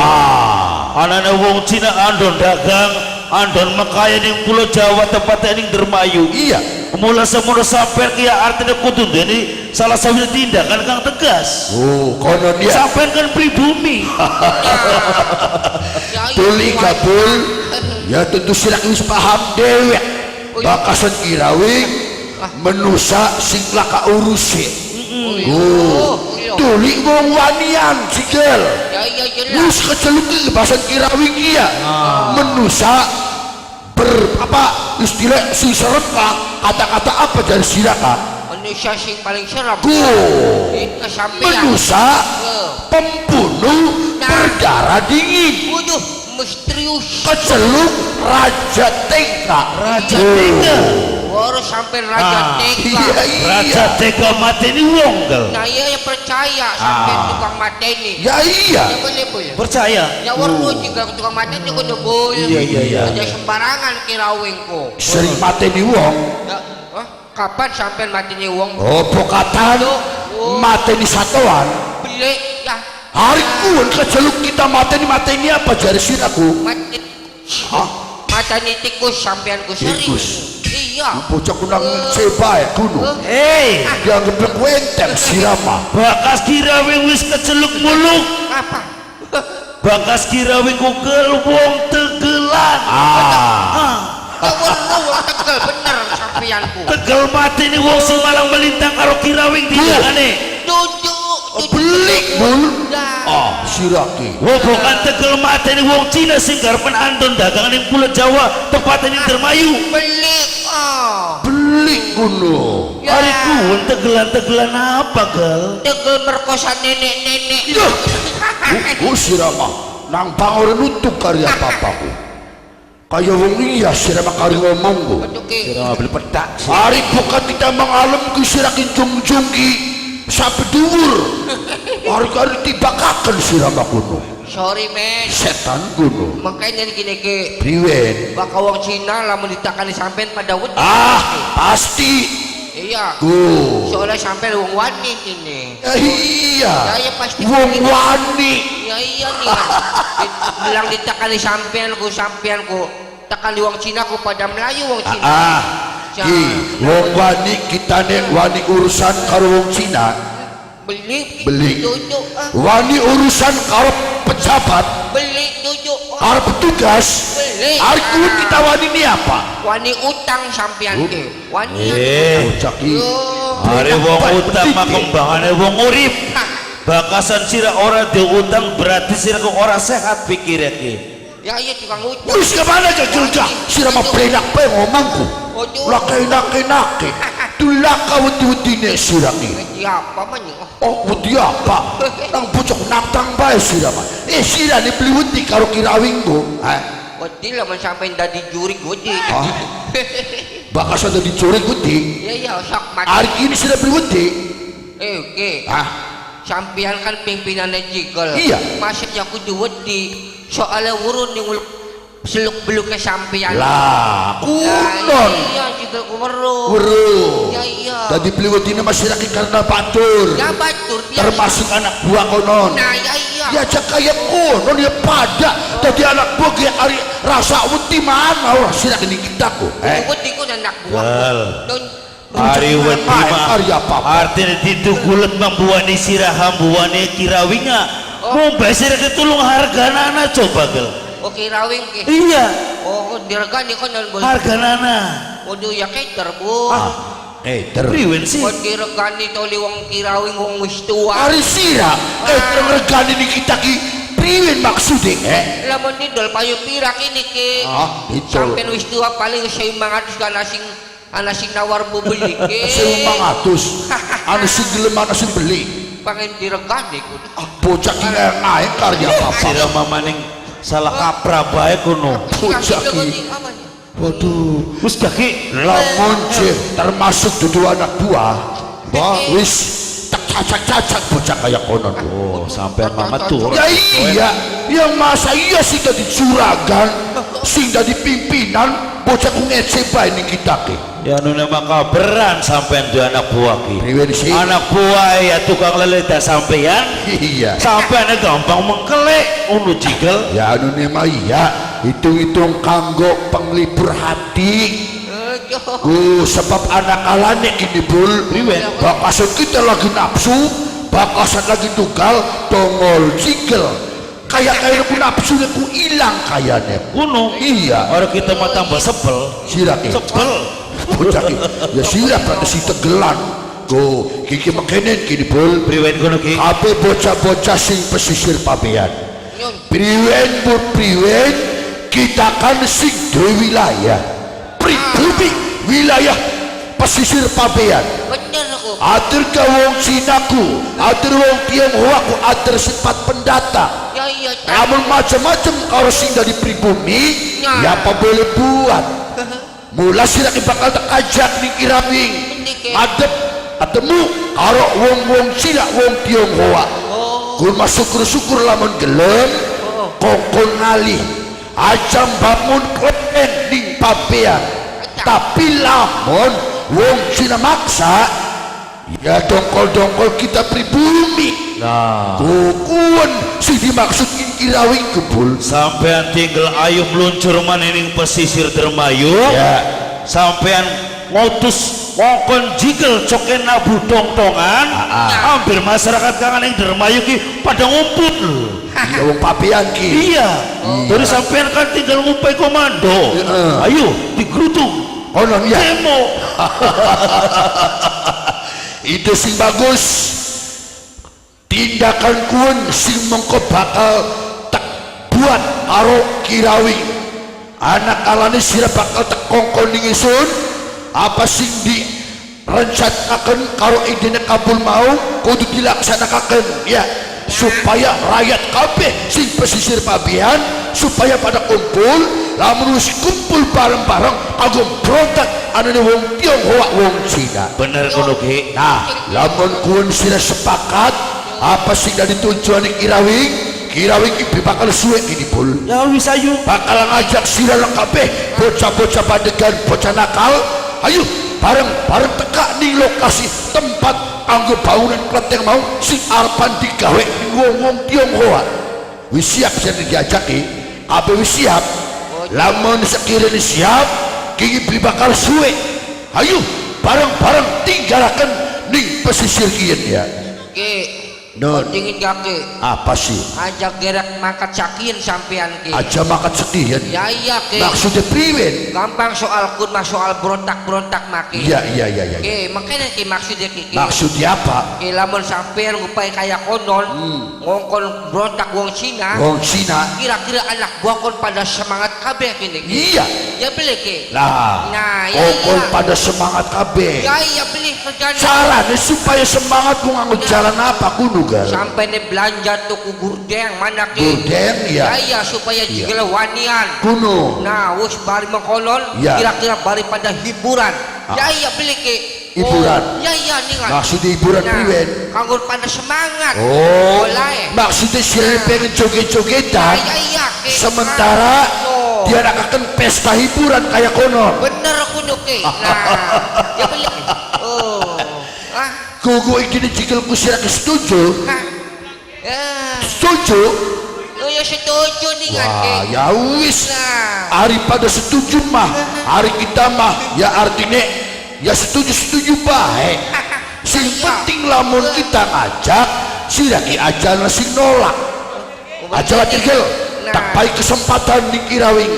anane wong Cina andon dagang andon makaya ning pulau Jawa tempatnya ning Dermayu iya mula semono sampai kia artinya kudu ini salah satu tindakan kang tegas kono dia sampai kan pribumi tuli kabul ya tentu sirak wis paham dewek bakasan kirawi menusa sing laka urusi tuli wong wanian sikil wis keceluk ki bahasan kirawi kia menusa istilah si serempak kata-kata apa dari siraka manusia sing paling serem menusa pembunuh berdarah dingin misterius keceluk Raja Tengka baru sampai Raja Tengka Raja Tengka mateni wong gal nah iya percaya sampai tukang mateni ya iya percaya ya warung juga tukang mateni kudu boleh iya aja sembarangan kirawing ko sering mateni wong kapan sampai mateni wong pokatan mateni satuan beli ya hari kuan keceluk kita mateni apa jari siraku mateni tikus sampean ku sering iya bocah kunang ceba ya kuno yang geblek wenteng sirama bakas kirawing wis keceluk muluk apa bakas kirawing kugel wong tegelan tegel bener sampeanku tegel mati nih wong sing malang melintang karo kirawing tidak aneh duduk beli bul Lah. siraki bukan tegel mateni wong Cina sing garepen Anton dagangan ning Pulau Jawa tempatnya ning Dermayu. Beli. beli kuno Ya. Hari kuwen tegelan-tegelan apa gal? Tegel merkosa nenek-nenek. sirama nang pangor nutup karya papaku kaya wong iya sirama kari ngomong ku Aduh ki. Kira beli petak. hari bukan kita mengalem ku sirakin jung-jungki sampai dhuwur hari-hari tibakaken sirama kuno Sorry men. setan kuno Makanya gini ki. priwen Baka wong Cina lamun ditakani sampean pada wedi. pasti Iya. ku Soalnya sampean wong wani ini. iya Ya pasti. wong wani Ya iya nih kan. Bilang ditakani sampean ku takani wong Cina ku pada Melayu wong Cina. ki wong wani kita nek wani urusan karo wong Cina beli duduk wani urusan karo pejabat beli duduk karo petugas beli hari kuwi kita wani ini apa wani utang sampean ke wani bocah ki Hari wong utang mah kembangane wong urip. Bakasan sira ora diutang berarti sira kok ora sehat pikirnya ki. ya iya tukang utang wis kemana aja jelja sirama plenak pe ngomongku Waduh. laki-laki tulaka wedi-wedine siraki siapa man oh wedi apa nang bocok nantang bae sirama sirane beli wedi karo kirawingku Wedi lah man sampean dadi juri wedi bakas ada dicuri wedi ya iya sak mati hari ini sudah beli wedi oke sampean kan pimpinannya jigol Iya. masih aku wedi soalnya urun ning seluk beluknya sampean lah kunon Lah, iya jigol kumeru weruh ya iya tadi beli wedi masyarakat karena batur ya batur ya, termasuk anak buah konon nah ya iya ya aja kayak konon ya pada tadi anak buah kayak hari rasa wedi mana orang sirakin di kitaku wedi ku anak buah Gal. Don Hari wedi mah karya apa artinya ditugulet mambuani siraham buane kirawinga. Mau basir ketulung harga nana coba gal. oke rawing ke Iya, oh diregani kon dan boleh harga nana. waduh ya keter bu Priwen sih. kok diregani toli wong kirawing wong wis tua hari sirah regani di kita ki priwen maksudnya lamun didol payu pirak ini ke itu sampean wis tua paling 500 kan asing nawar beli ke 1.500 anu sing gelem anu sing beli pengen diregani ku bocah ki naik karya apa Sira mamaning salah kaprah bae kuno. bocah ki waduh Wis kaki lamun termasuk dudu anak buah wah wis cacat bocah kayak konon Oh, sampean mama tuh. ya iya yang masa iya sih tadi juragan sing tadi pimpinan bocah ku ngece bae ning kita ki Ya nu nama kaberan sampean di anak buah ki. priwen sih Anak buah ya tukang leleta sampean. iya Sampean gampang mengkelek unu jigel. ya anu nema iya hitung-hitung kanggo penglibur hati sebab anak alane gini bul bakasan kita lagi nafsu bakasan lagi tugal tongol jigel kayak aku nafsu ku hilang kayaknya Kuno. iya Orang kita mah tambah sebel. sirak Sebel. bocah ki ya sirak pada si tegelan go kiki makenen gini bul Priwen kuno ki. ape bocah-bocah sing pesisir pabean priwen kita kan sing duwe wilayah pribumi wilayah pesisir pabean bener aku atur ke wong Cinaku atur wong Tionghoa ku atur sifat pendatang ya iya namun macam-macam kalau sing dari pribumi ya apa boleh buat mula sih bakal tak ajak nih kirawing adep atemu karo wong Cina wong Tionghoa kurma syukur lamun gelem kokon ngalih ajam bangun klepen ning pabean tapi lamun wong Cina maksa ya dongkol-dongkol kita pribumi Nah, kukuan sih dimaksudin kirawing kebul sampean tinggal ayo meluncur maning pesisir Dermayu. ya Sampean ngutus ngokon jigel coken nabu tongtongan. Hampir masyarakat kangen yang Dermayu ki pada ngumpul. ya wong pabean ki Iya. Terus sampean kan tinggal ngupai komando. Ayo digrutung. konon ya Demo. itu sing bagus tindakan kuun sing mengko bakal tak buat karo Kirawing. Anak alane sira bakal tak kongkon ning isun apa sing di rencanakan karo idene kabul mau kudu dilaksanakan ya, supaya rakyat kabeh sing pesisir Pabean supaya pada kumpul, lamun wis kumpul bareng-bareng kanggo berontak anane wong Tionghoa wong Cina. Bener kono Ki. Nah, lamun kuun sira sepakat apa sing dari tujuan Kirawing iki bakal suwe ini pul. Ya wis ayo. Bakal ngajak sira kabeh bocah-bocah padegan, bocah nakal, ayo bareng-bareng teka ning lokasi tempat anggo bangunan kelenteng mau sing arepan digawe wong-wong Tionghoa. Wis siap sing diajaki, kabeh wis siap. Lamun sekiranya siap, kiki bakal suwe. Ayo bareng-bareng tinggalaken ning pesisir kieu ya. Ki Non. dingin kaki Apa sih? ajak gerak makat sakin sampean Ki. Aja makan sekian. Ya iya Ki. Maksudnya priwen? Gampang soal kun mah soal berontak-berontak maki. Iya. Ki, makanya Ki maksudnya Ki. Maksudnya apa? Ki lamun sampean ngupai kayak konon ngongkon berontak wong Cina. Wong Cina. Kira-kira anak buah kon pada semangat kabeh kini Ki. Iya. Ya beli Ki. Nah, ya pokok iya. pada semangat kabeh. Ya iya beli kerjaan. Caranya supaya semangat ku nganggo jalan apa kudu kan? Sampai nih belanja tuku gurdeng mana Ki. Gurdeng ya. Ya iya supaya jigel wanian. Kuno. Nah, wis bari mengkolon, Ya. kira-kira bari pada hiburan. Ya iya beli Ki. Hiburan? Ya iya nih kan. Maksudnya hiburan priwen? Kanggo pada semangat. Oh. Boleh. Maksudnya sira pengen joget-jogetan. Ya iya Ki. Sementara Oh. dia akan pesta hiburan kayak konon. Bener kuno Ki. Nah, ya beli. Oh. Ah, Gogo iki jikil ku sira setuju. ah. Ya. Setuju? Oh ya setuju nih kan Ki. Wah, ya wis. Nah. Hari pada setuju mah, hari kita mah ya artinya ya setuju baik. Sing penting lamun kita ngajak sira ki aja sing nolak. Aja wakil tak baik kesempatan di Kirawing.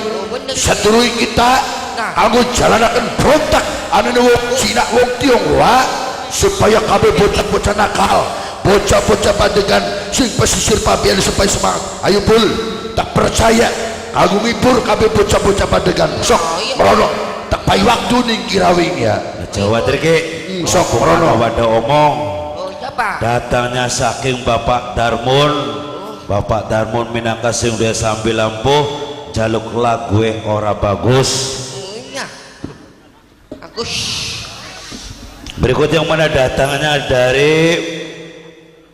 Sedurunge kita anggo jalanaken berontak anane wong Cina wong Tionghoa supaya kabeh bocah-bocah nakal, bocah-bocah padegan sing pesisir Pabean supaya semangat. Ayo Bul, tak percaya kanggo ngibur kabeh bocah-bocah padegan. Sok merono tak pai waktu ning Kirawing ya. Jawa Ki. Sok merono Ada omong. Oh, siapa? Datangnya saking Bapak Darmun. Bapak Darmun minangka sing dia sambil lampu jaluk lagu ora bagus. Iya. Agus. Berikut yang mana datangnya dari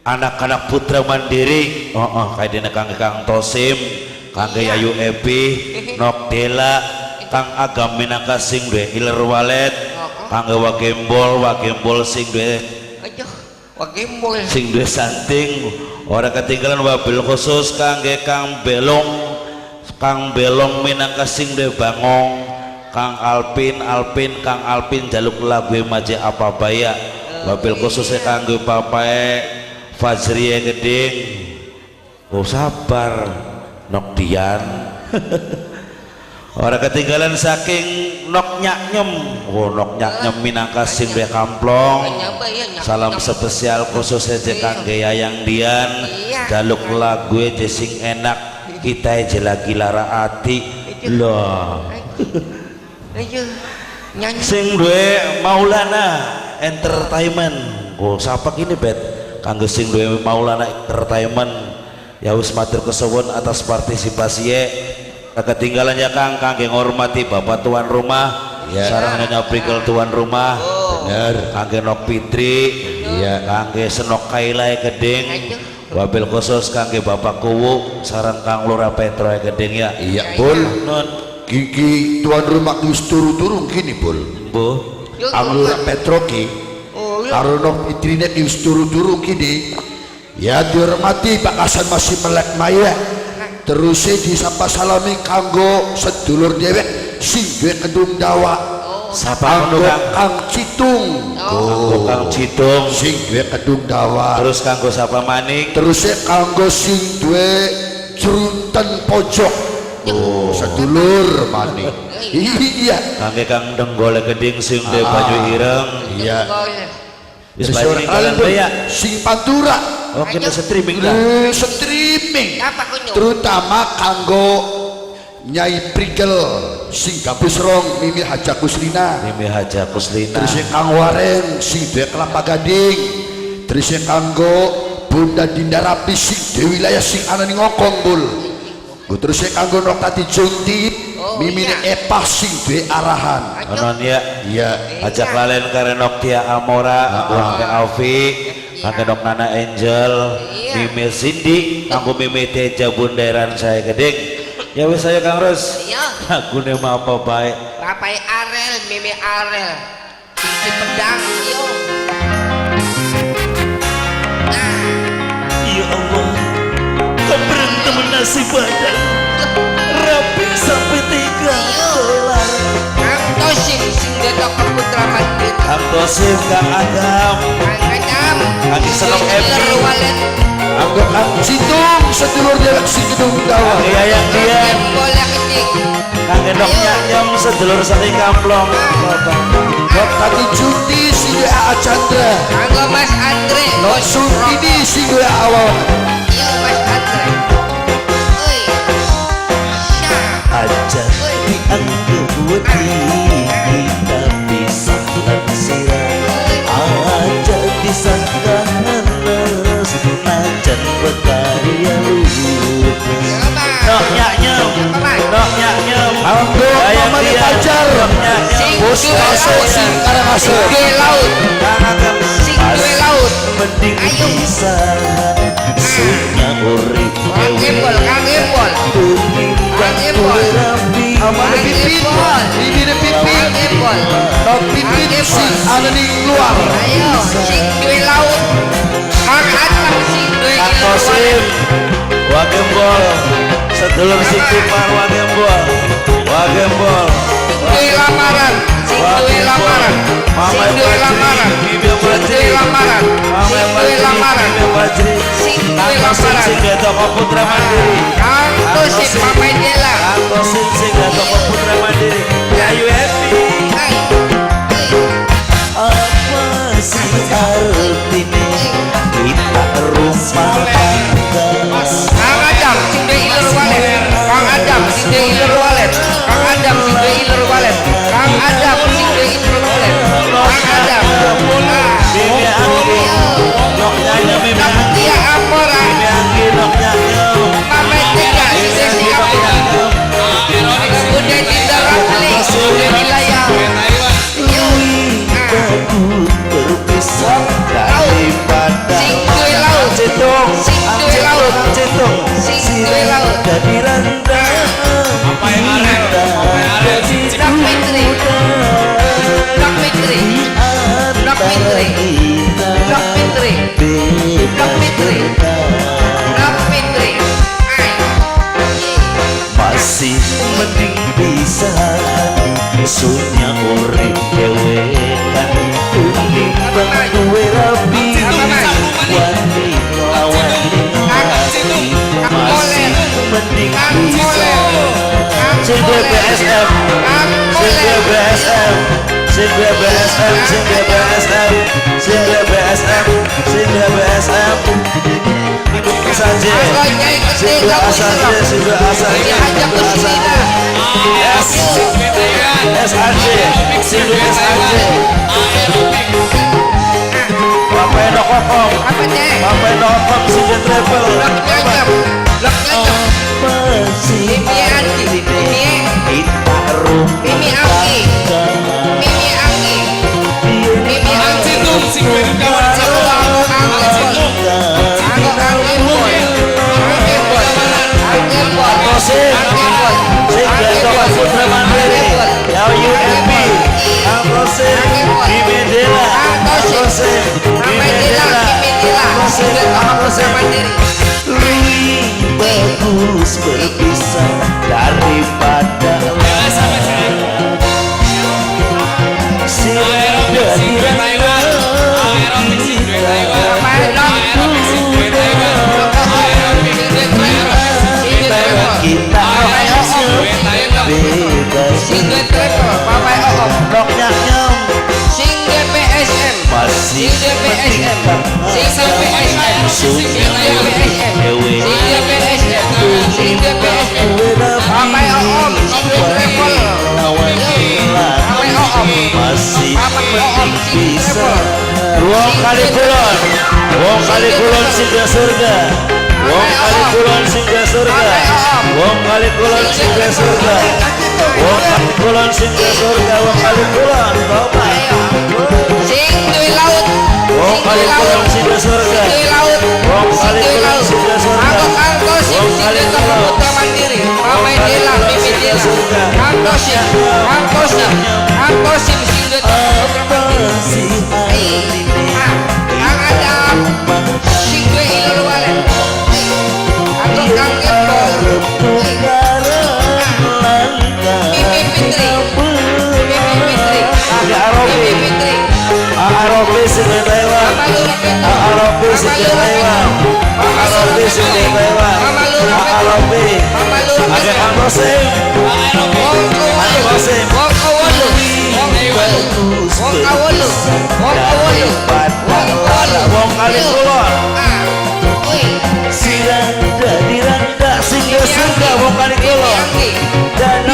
anak-anak putra mandiri. Kayak dina Kang Tosim, Kang Yayu Epi, Nok Dela, Kang Agam minangka sing duwe iler walet, Kang Wagembol sing duwe Aduh, wagembol. sing duwe santing. Ora ketinggalan wabil khusus kangge Kang Belong minangka sing duwe bangong. Kang Alpin jaluk lagu maje apa baya. Wabil khususnya kangge papae Fajrie Geding. Oh sabar Nok Dian. Ora ketinggalan saking Nok Nyaknyem. Oh Nok Nyaknyem minangka sing duwe kamplong. Salam spesial khususnya je kangge Yayang Dian. Jaluk lagu je sing enak kita je lagi lara ati. Loh. Ayo, nyanyi. Sing duwe Maulana Entertainment. Oh siapa kini bet kangge sing duwe Maulana Entertainment. Ya wis matur kesuwun atas partisipasi ketinggalan ya Kang kangge ngormati Bapak tuan rumah ya. Sarang Nyonya Prikel tuan rumah. Bener kangge Nok Fitri ya. Kangge Senok Kaila Geding. Wabil khusus kangge Bapak Kuwu sarang Kang Lura Petro Geding ya. Iya Bul. Non Gigi tuan rumah wis turu-turu gini Bul. Bu Kang Lura Petro ki karo Nok Fitrine wis turu-turu gini. Ya dihormati Pak Hasan masih melek maya. Terusnya disapa salami kanggo sedulur dewek sing duwe kedung dawa. Sapa Kanggo Kang? Kang Citung. Oh, Kang Citung. Sing duwe kedung dawa. Terus kanggo sapa maning? Terusnya kanggo sing duwe Jrunten pojok. Oh, sedulur maning. Iya. Kangge Kang Denggole Geding sing duwe baju ireng. Iya. Wis Terus bae kalian ya. sing Pantura Oke, streaming dah. Streaming Apa kunyo? terutama kanggo Nyai Prigel sing gabus rong Mimi Haja Kuslina, Mimi Haja Kuslina. terus yang Kang Waren sing duwe Kelapa Gading, terus yang kanggo Bunda Dinda Rapi sing duwe wilayah sing ana ning Ngokong Bul. Terus yang kanggo Noktati Junti Mimi Epah sing duwe arahan. Anon ya. Iya. Ajak lalen kare Noktia Amora, Angke Alfi, Angke Nok Nana Angel, Mimi Cindy, Anggo Mimi Teja Bundaran saya gedeng. Ya wis saya Kang Ros. Iya. Aku nih mau apa baik. Papai Arel, Mimi Arel. Cici pedang, yo. Ya Allah, kau berantem nasib badan. Rapi sampai 3 dolar. Kang Tosin, sing detok ke Putra Mandiri. Kang Tosim, Kang Agam, Kang Kadam, Kang Senok Epi, Walet. Anggo Kang Situng sedulur dia sing gedung dawa. Kang yang dia, Bola kecil. Kang Enok Nyanyam, sedulur saking Kamplong. Noktati Junti sing duwe A Chandra. Kanggo Mas Andre, Nok Surtini sing duwe Awon. Yo Mas Andre. Oi. Syah. Aja dianggap wedi, kita bisa langsirah. Aja disangka hanes, aja berkarya luhur. Nok nyanyam, nok nyanyam. Anggo Mamane Pajar. Bos Kaso sing Karangasem. Duwe laut. Sing duwe laut. Mending Ayo. bisa sunya urip Kang Embol, Kang Embol. Kang Amane Pipin. Bibine Pipin. Kang Embol. Nok Pipin sing ana ning luar. Ayo, sing duwe laut. Kang Atam sing duwe Kang ilmu Kosim, walet. Wagembol, sedulur si Kumar Wagembol, Wagembol, Duwe lamaran, sing duwe lamaran. Sing duwe lamaran. Sing duwe lamaran. Sing duwe lamaran. Sing duwe lamaran. Sing Toko Putra Mandiri, Kang Tosin pamain dela. Kang Kosim sing Toko Putra Mandiri, Yayu Happy. Hai. Apa sih artinya kita rumah tangga? Kang Adam sing duwe ilur walet. Kang Adam sing duwe ilur walet. Kang Adam sing duwe ilur walet. Kang Adam sing duwe ilur walet. Kang Adam. Bibi Anggi, Nok Nyanyam, Bibi Anggi, Dia Amora. Bibi Anggi, Nok Nyanyam, Pamain tiga sing Bibi duwe Nok Nyanyam. Bunda Dinda Rapli. Duwe wilayah. Yo. Berpisah daripada Sing duwe laut. Cetung, Sing duwe laut. Cetung, Sing duwe laut. jadi randa. Apa yang arel? Dok Fitri. Dok Fitri. Dok Fitri. Dok Fitri. Dok Fitri. Dok Fitri. Masih mending bisa sunya urip dewekan unimbang duwe rapi wani lawan hati masih mending bisa sing BSM sing BSM sing BSM sing BSM sing BSM sing BSM ikut saja sing asal sing asal Diajak ke sini dah. yes SRJ sing SRJ Bapak Enok Kokong Apa deh? Bapak Enok Kokong sing travel Blok nyanyam. Blok nyanyam. Mimi Anggi. kita rumah Mimi Anggi. Mimi Anggi. Mimi Anggi. Kosim sing Toko Putra Mandiri ya UMP Kang Kosim di Medela Kang Kosim di Medela Kang Kosim Kang Kosim lebih bagus berpisah daripada kita bebas Sing travel, Papai Oom. Nok Nyanyam Sing DPSM. masih Sing DPSM. Sing DPSM. sunyang dewe sing BPSM sampai om level lawan hilang masih mending bisa wong kali kulon singgah surga wong kali kulon singgah surga wong kali kulon singgah surga wong kali kulon singgah surga wong kali kulon tobat sing duwe laut wong kali kulon singgah surga wong kali kulon singgah surga wong kali kulon Putra Mandiri ramai dela mimpi dela Kang Kosim sing duwe Putra Mandiri Kang Adam sing duwe Ilor Walet atau Kang Kepol Mimpi Fitri Arobe singgah Taiwan Arobe singgah Taiwan Arobe singgah Taiwan Arobe agak Kang Kosim Kang Kosim wong kali kulon siranda diranda singgah surga wong kali kulon dan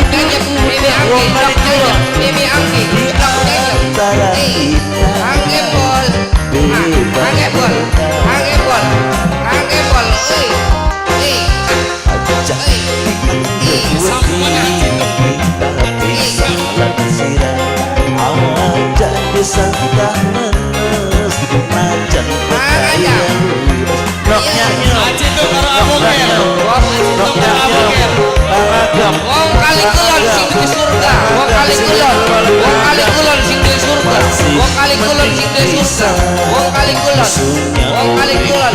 wong kali kulon Mimi Anggi antara kita Anggebol ajak kita bisa lansirah awal jadi sangka menes najan percaya noknya Wong kali kulon sing duwe surga wong kali kulon sing duwe surga wong kali kulon sing duwe surga wong kali kulon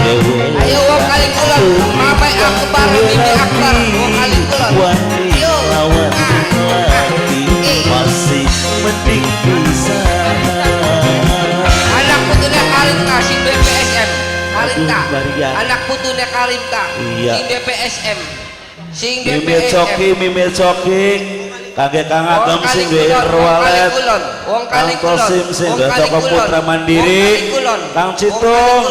ayo wong kali kulon mamai akbar bibi akbar wong kali kulon yo masih mending bisa anak putune Karinta sing BPSM Karinta anak putune Karinta Iya. sing Mimil BPSM coki kage Kang Agam sing duwe Walet Kang Kosim sing duwe Toko Putra Mandiri Kang Citung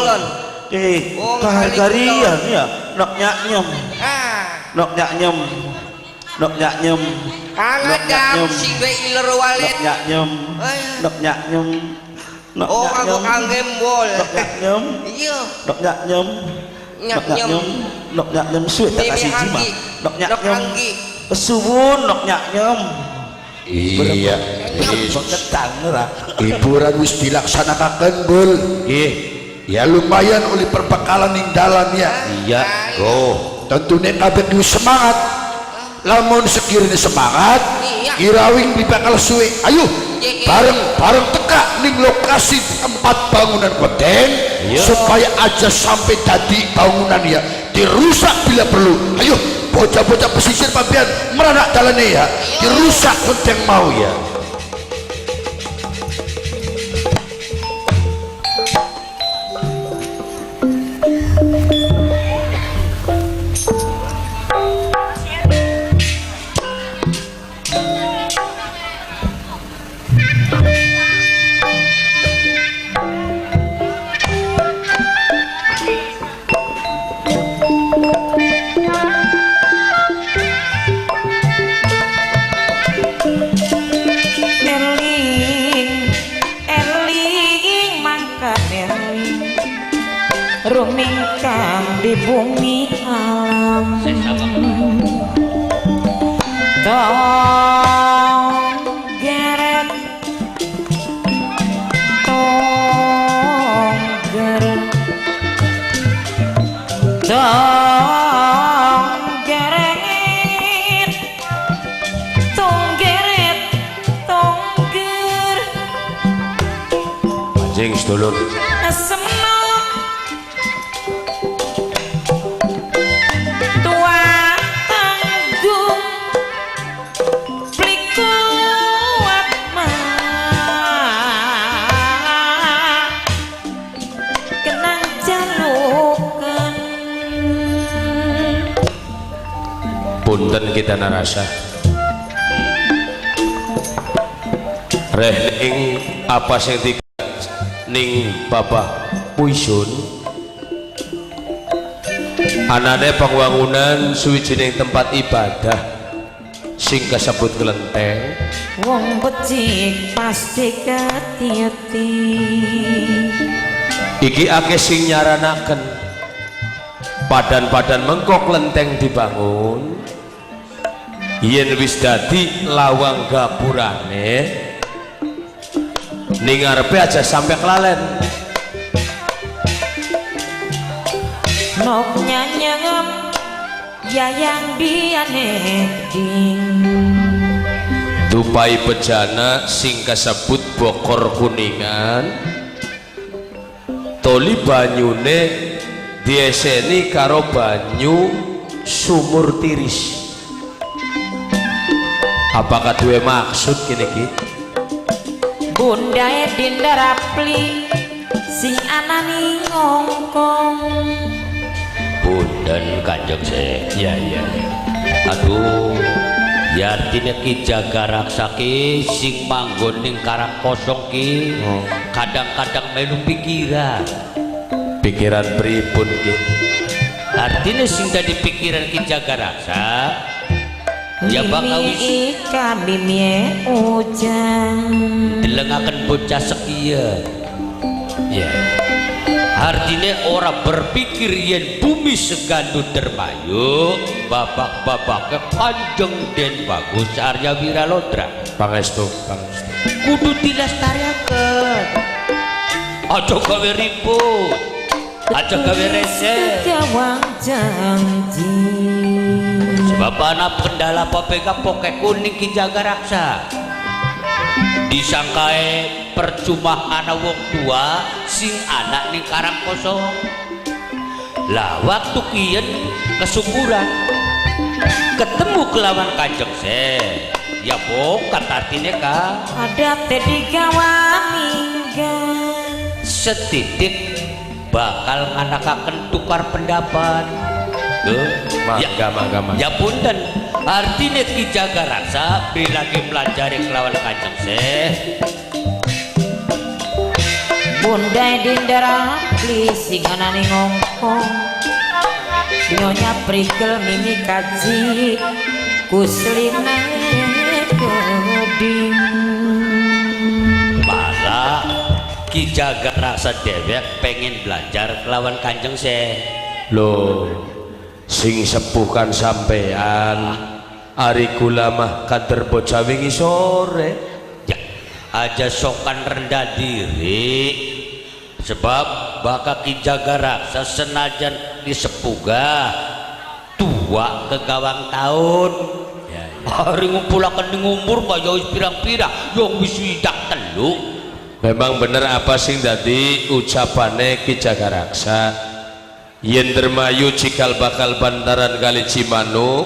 kaharian ya nok nyaknyem nok nyaknyem Kang Adam sing duwe Ilor Walet nok nyaknyem oh aku Kang Gembol iya nok nyaknyem suwe tak kasih jima nok nyaknyem kesuwun nok nyaknyem iya ketang ora hiburan wis dilaksanakan bul ya lumayan oleh perbekalan ning dalan ya iya tentunya kabeh duwe semangat lamun sekiranya semangat kirawing dibakal suwe ayo bareng teka ning lokasi tempat bangunan bedeng supaya aja sampai tadi bangunan ya dirusak bila perlu ayo bocah-bocah pesisir papian meranak dalane ya dirusak bedeng mau ya rumingkang di bumi alam tong geret tong geret tong geret tong geret tong ger anjing sedulur punten kita narasa reh ning apa sing ning Bapak Puisun anane pembangunan suwijining tempat ibadah sing kasebut kelenteng. Wong becik pasti ketiati. Iki akeh sing nyaranaken padan-padan mengko kelenteng dibangun yen wis dadi lawang gapurane ning ngarepe aja sampai kelalen. Nok nyanyam yayang diane ding. Tupai bejana sing kasebut Bokor Kuningan toli banyune dieseni karo banyu sumur tiris. Apakah duwe maksud kene iki? Bundae Dinda Rapli sing anani ngongkong. Punten Kanjeng Se. Ya. Aduh, ya artinya Ki Jaga Raksa ki sing manggon ning Karang Kosong ki kadang-kadang melu pikiran. Pikiran pripun ki? Artinya sing dadi pikiran Ki Jaga Raksa ya bakal wis kami mie ujang delengaken bocah sekian. Ya. Artinya orang berpikir yen bumi segandut dermayu babak-babaknya Kanjeng Den Bagus Arya Wiralodra Pangestu. kudu dilestariaken. Aja gawe ribut, aja gawe reseh. jawang janji. Sebab anak pendala papega poke kuning Ki Jaga Raksa disangkae percuma anak wong tua sing anak ning Karang Kosong. Lah waktu kiyen kesyukuran ketemu kelawan Kanjeng Se ya bokat artine ka Ada teh digawamingga. setitik bakal nganakaken tukar pendapat. Mangga. Ya punten, artinya Ki Jaga Raksa lagi melajari kelawan Kanjeng Se. Bundae Dinda Rapli sing anani ngongkong. Nyonya prigel mimi kaji kuslina keding. Malah Ki Jaga Raksa dewek pengen belajar kelawan Kanjeng Se. Loh, sing sepuh kan sampean ari kula mah kader bocah wingi sore. Ya, aja sokan rendah diri. Sebab bakal Ki Jaga Raksa senajan disepuga tua ke gawang tahun. Hari ngumpulakan di umur mbak wis pirang-pirang yang wis widak telu. Memang bener apa sing dadi ucapane Ki Jaga Raksa yen dermayu cikal bakal bantaran Kali Cimanuk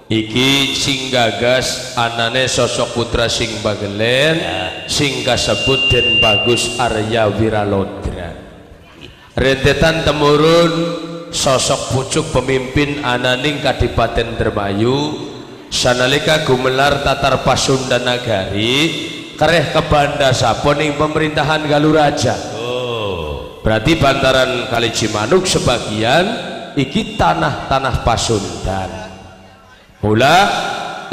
iki sing gagas anane sosok putra sing bagelen sing kasebut Den Bagus Arya Wiralodra. Rentetan temurun sosok pucuk pemimpin ananing Kadipaten Dermayu sanalika gumelar tatar Pasundan Nagari kereh kebanda saponing pemerintahan Galuraja. Berarti bantaran Kali Cimanuk sebagian iki tanah-tanah Pasundan. Mula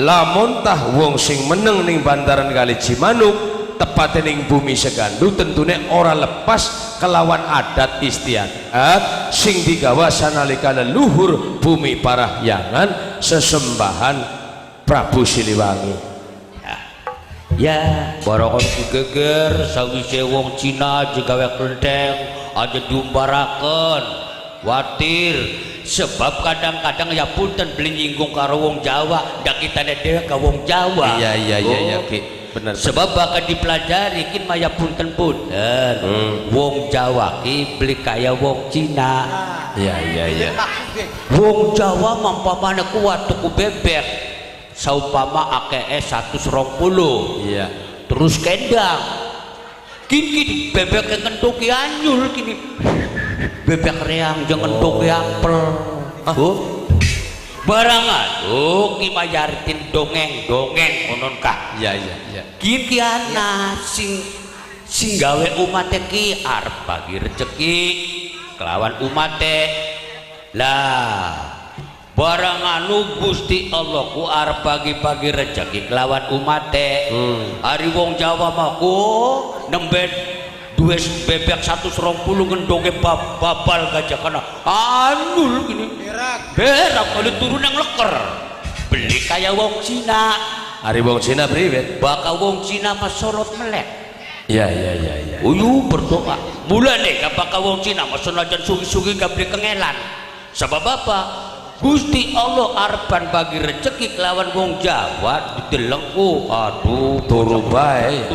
lamun tah wong sing meneng ning bantaran Kali Cimanuk tepate ning bumi Segandu tentune ora lepas kelawan adat istiadat sing digawa sanalika leluhur bumi Parahyangan sesembahan Prabu Siliwangi. Ya, barokon geger sawise wong Cina digawe klenteng aja diumbaraken. Watir sebab kadang-kadang ya punten beli nyinggung karo wong Jawa, dak kitane dhewe ka wong Jawa. Iya Ki, bener. Sebab bakal dipelajari kin maya punten wong Jawa ki beli kaya wong Cina. Iya. Wong Jawa mampamane kuat tuku bebek saupama akeh 120. Iya. Terus kendang kini bebek yang kentuki anyul kini bebek reang jangan kentuki apel. Barang aduh kimayartin dongeng konon kah. Iya. Kini anak sing gawe umat ki arep bagi rezeki kelawan umat Lah barang anu Gusti Allah ku arep pagi-pagi rezeki kelawan umate. Ari wong Jawa mah ku nembe duwe bebek 120 ngendonge babal gajah kana anul gini. Berak kalau turun yang leker. Beli kaya wong Cina. Ari wong Cina priwet? Bakal wong Cina mah sorot melek. Ya. Uyu berdoa. Mulane kapaka wong Cina mah senajan sugi-sugi gak beli kengelan. Sebab apa? Gusti Allah arepan bagi rezeki kelawan wong Jawa didelengku. Aduh, turu bae.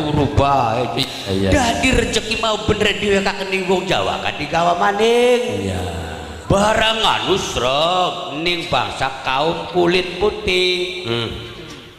Iya. Dadi rezeki mau bener diwekaken ning wong Jawa kan digawa maning. Iya. Barang anu sreg ning bangsa kaum kulit putih.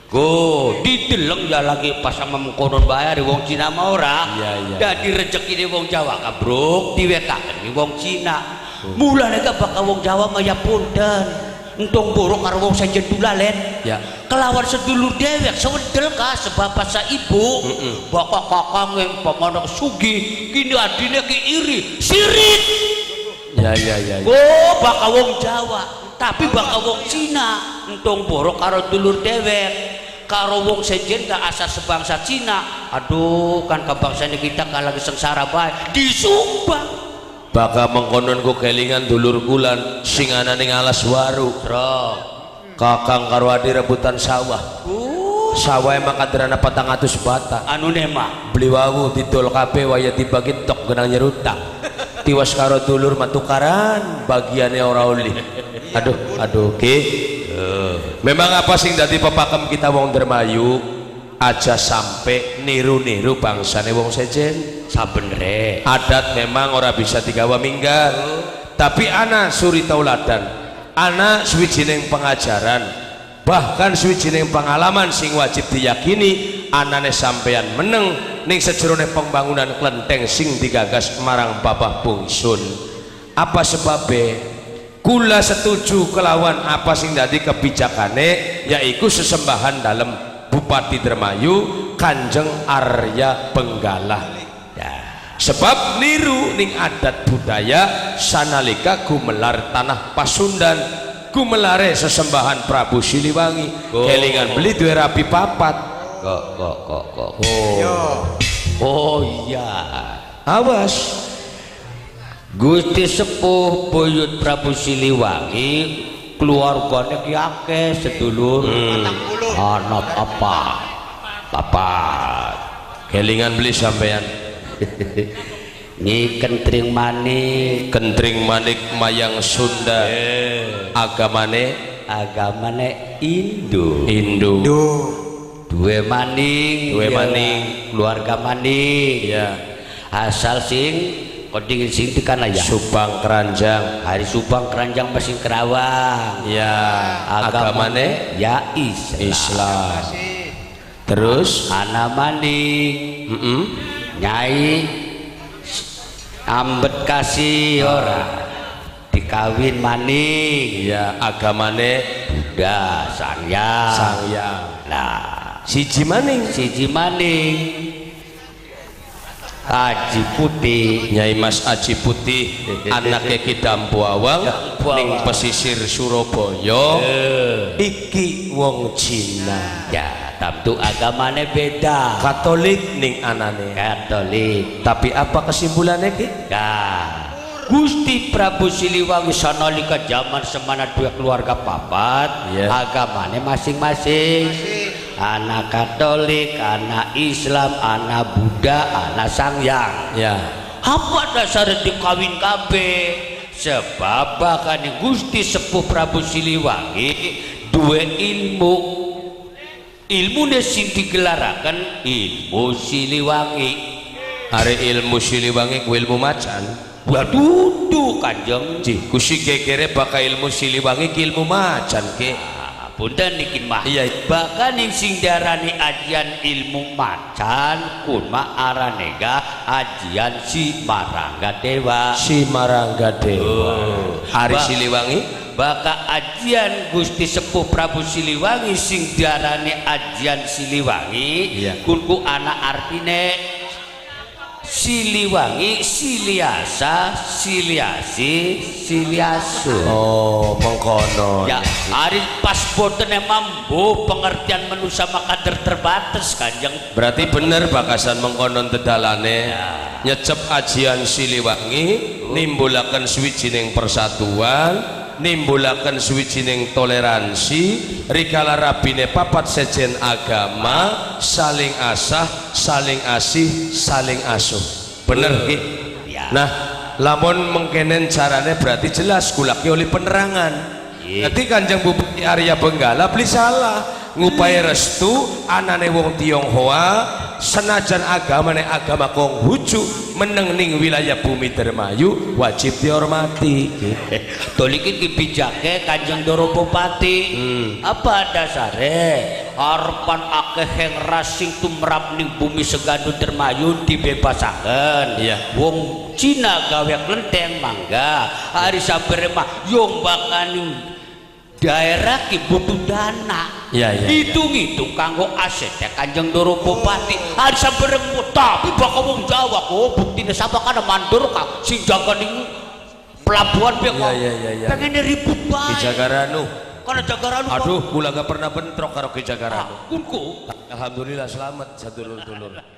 Go dideleng ya lagi pas sama mengkonon bayar wong Cina mah ora. Iya. Dadi rezekine wong Jawa kabruk diwekaken wong Cina. Mulane ka bakal wong Jawa mah ya punten. Entong borok karo wong sejen dulalen. Ya. Kelawan sedulur dewek sewedel ka sebapak sa ibu. Bapak kakang yang pamanang sugi kini adine ki iri sirik. Ya. Oh bakal wong Jawa tapi bakal wong Cina entong borok karo dulur dewek karo wong sejen gak asal sebangsa Cina. Aduh kan kebangsaan kita kalau lagi sengsara bae disumbang. Baka mengkonon ku kelingan dulur kulan sing ana ning alas waru. Kakang karo adi rebutan sawah. Sawah emang kaderana 400 bata. Anu nema Beli wawu didol kabeh waya dibagi tok genang nyerutak. Tiwas karo dulur matukaran bagiannya ora oli. Aduh ki. Memang apa sing dadi pepakem kita wong Dermayu aja sampai niru-niru bangsane wong sejen. sabenere Adat memang ora bisa digawa minggat, tapi ana suri tauladan, ana swijining pengajaran, bahkan swijining pengalaman sing wajib diyakini anane sampeyan meneng ning sejerone pembangunan klenteng sing digagas marang Bapak Bungsun. Apa sebabnya? Kula setuju kelawan apa sing dadi kebijakane, yaiku sesembahan dalam Bupati Dermayu Kanjeng Arya Benggala. Sebab niru ning adat budaya sanalika gumelar tanah Pasundan, gumelare sesembahan Prabu Siliwangi, kelingan beli duwe rapi papat. Kok. Oh iya. Awas. Gusti Sepuh Buyut Prabu Siliwangi keluarganya ki akeh sedulur. Anak apa? Kelingan beli sampean. Ni kentring manik Mayang Sunda. Agamane Indo. Duwe maning keluarga maning Ya. asal sing koding sing dikana ya Subang Keranjang. hari Subang Keranjang masing Kerawang Ya. Agamane ya Islam. Terus Ana maning Nyai ambet kasih ora dikawin maning ya agamane Buddha Sangyang. Nah siji maning Haji Putih Nyai Mas Aji Putih anaknya Ki Dampu Awang ning pesisir Surabaya. Iki wong Cina ya tentu agamanya beda Katolik ning anane. Katolik. Tapi apa kesimpulannya Ki? Nah Gusti Prabu Siliwangi sanalika zaman semana dua keluarga papat agamanya masing-masing, anak Katolik, anak Islam, anak Buddha, anak Sangyang. Ya. Apa dasar dikawin kabeh? Sebab bahkan Gusti Sepuh Prabu Siliwangi dua ilmu sing digelaraken ilmu Siliwangi. Are ilmu Siliwangi ku ilmu macan. Waduh Kanjeng Cih, kusi gegere bakal ilmu Siliwangi ki ilmu macan ke. Punten niki mah. Iya. Bahkan yang sing diarani ajian ilmu macan kun mah aranega ajian si Marangga Dewa. Hari Siliwangi Baka ajian Gusti Sepuh Prabu Siliwangi sing diarani ajian Siliwangi kun ku anak artine Siliwangi, Siliasa, Siliasi, Siliasu. Oh, mengkono. Ya, hari pas boten mambu pengertian manusia makader terbatas Kanjeng. Berarti bener bakasan mengkonon tedalane. Nyecep ajian Siliwangi, nimbulaken swijining persatuan, nimbulaken swijining toleransi, rikala rabine papat sejen agama, saling asah, saling asih, saling asuh. Bener nggih? Ya. Nah, lamun mengkenen carane berarti jelas kulaki oleh penerangan. Nanti Kanjeng Bupati Arya Benggala beli salah ngupai restu anane wong Tionghoa senajan agamane agama Konghucu meneng ning wilayah bumi Dermayu wajib dihormati. Tolikin kibijake Kanjeng Doro Bupati. Apa dasare harapan akeh yang rasing tumrap ning bumi Segandun Dermayu dibebasaken. Iya. Wong Cina gawe klenteng mangga hari sabere mah yung bakaning daerah ki butuh dana. Iya, iya, hitung-hitung kanggo aset ya Kanjeng Doro Bupati hari sabere tapi bakal wong Jawa kok buktine sapa kana mandur ka sing jaga ning pelabuhan piye kok. Iya. Pengen ribut bae. Ki Jagaranu. Karena Jagaranu. Aduh, kula gak pernah bentrok karo Ki Jagaranu. Kunku. Alhamdulillah selamat sadulur-dulur.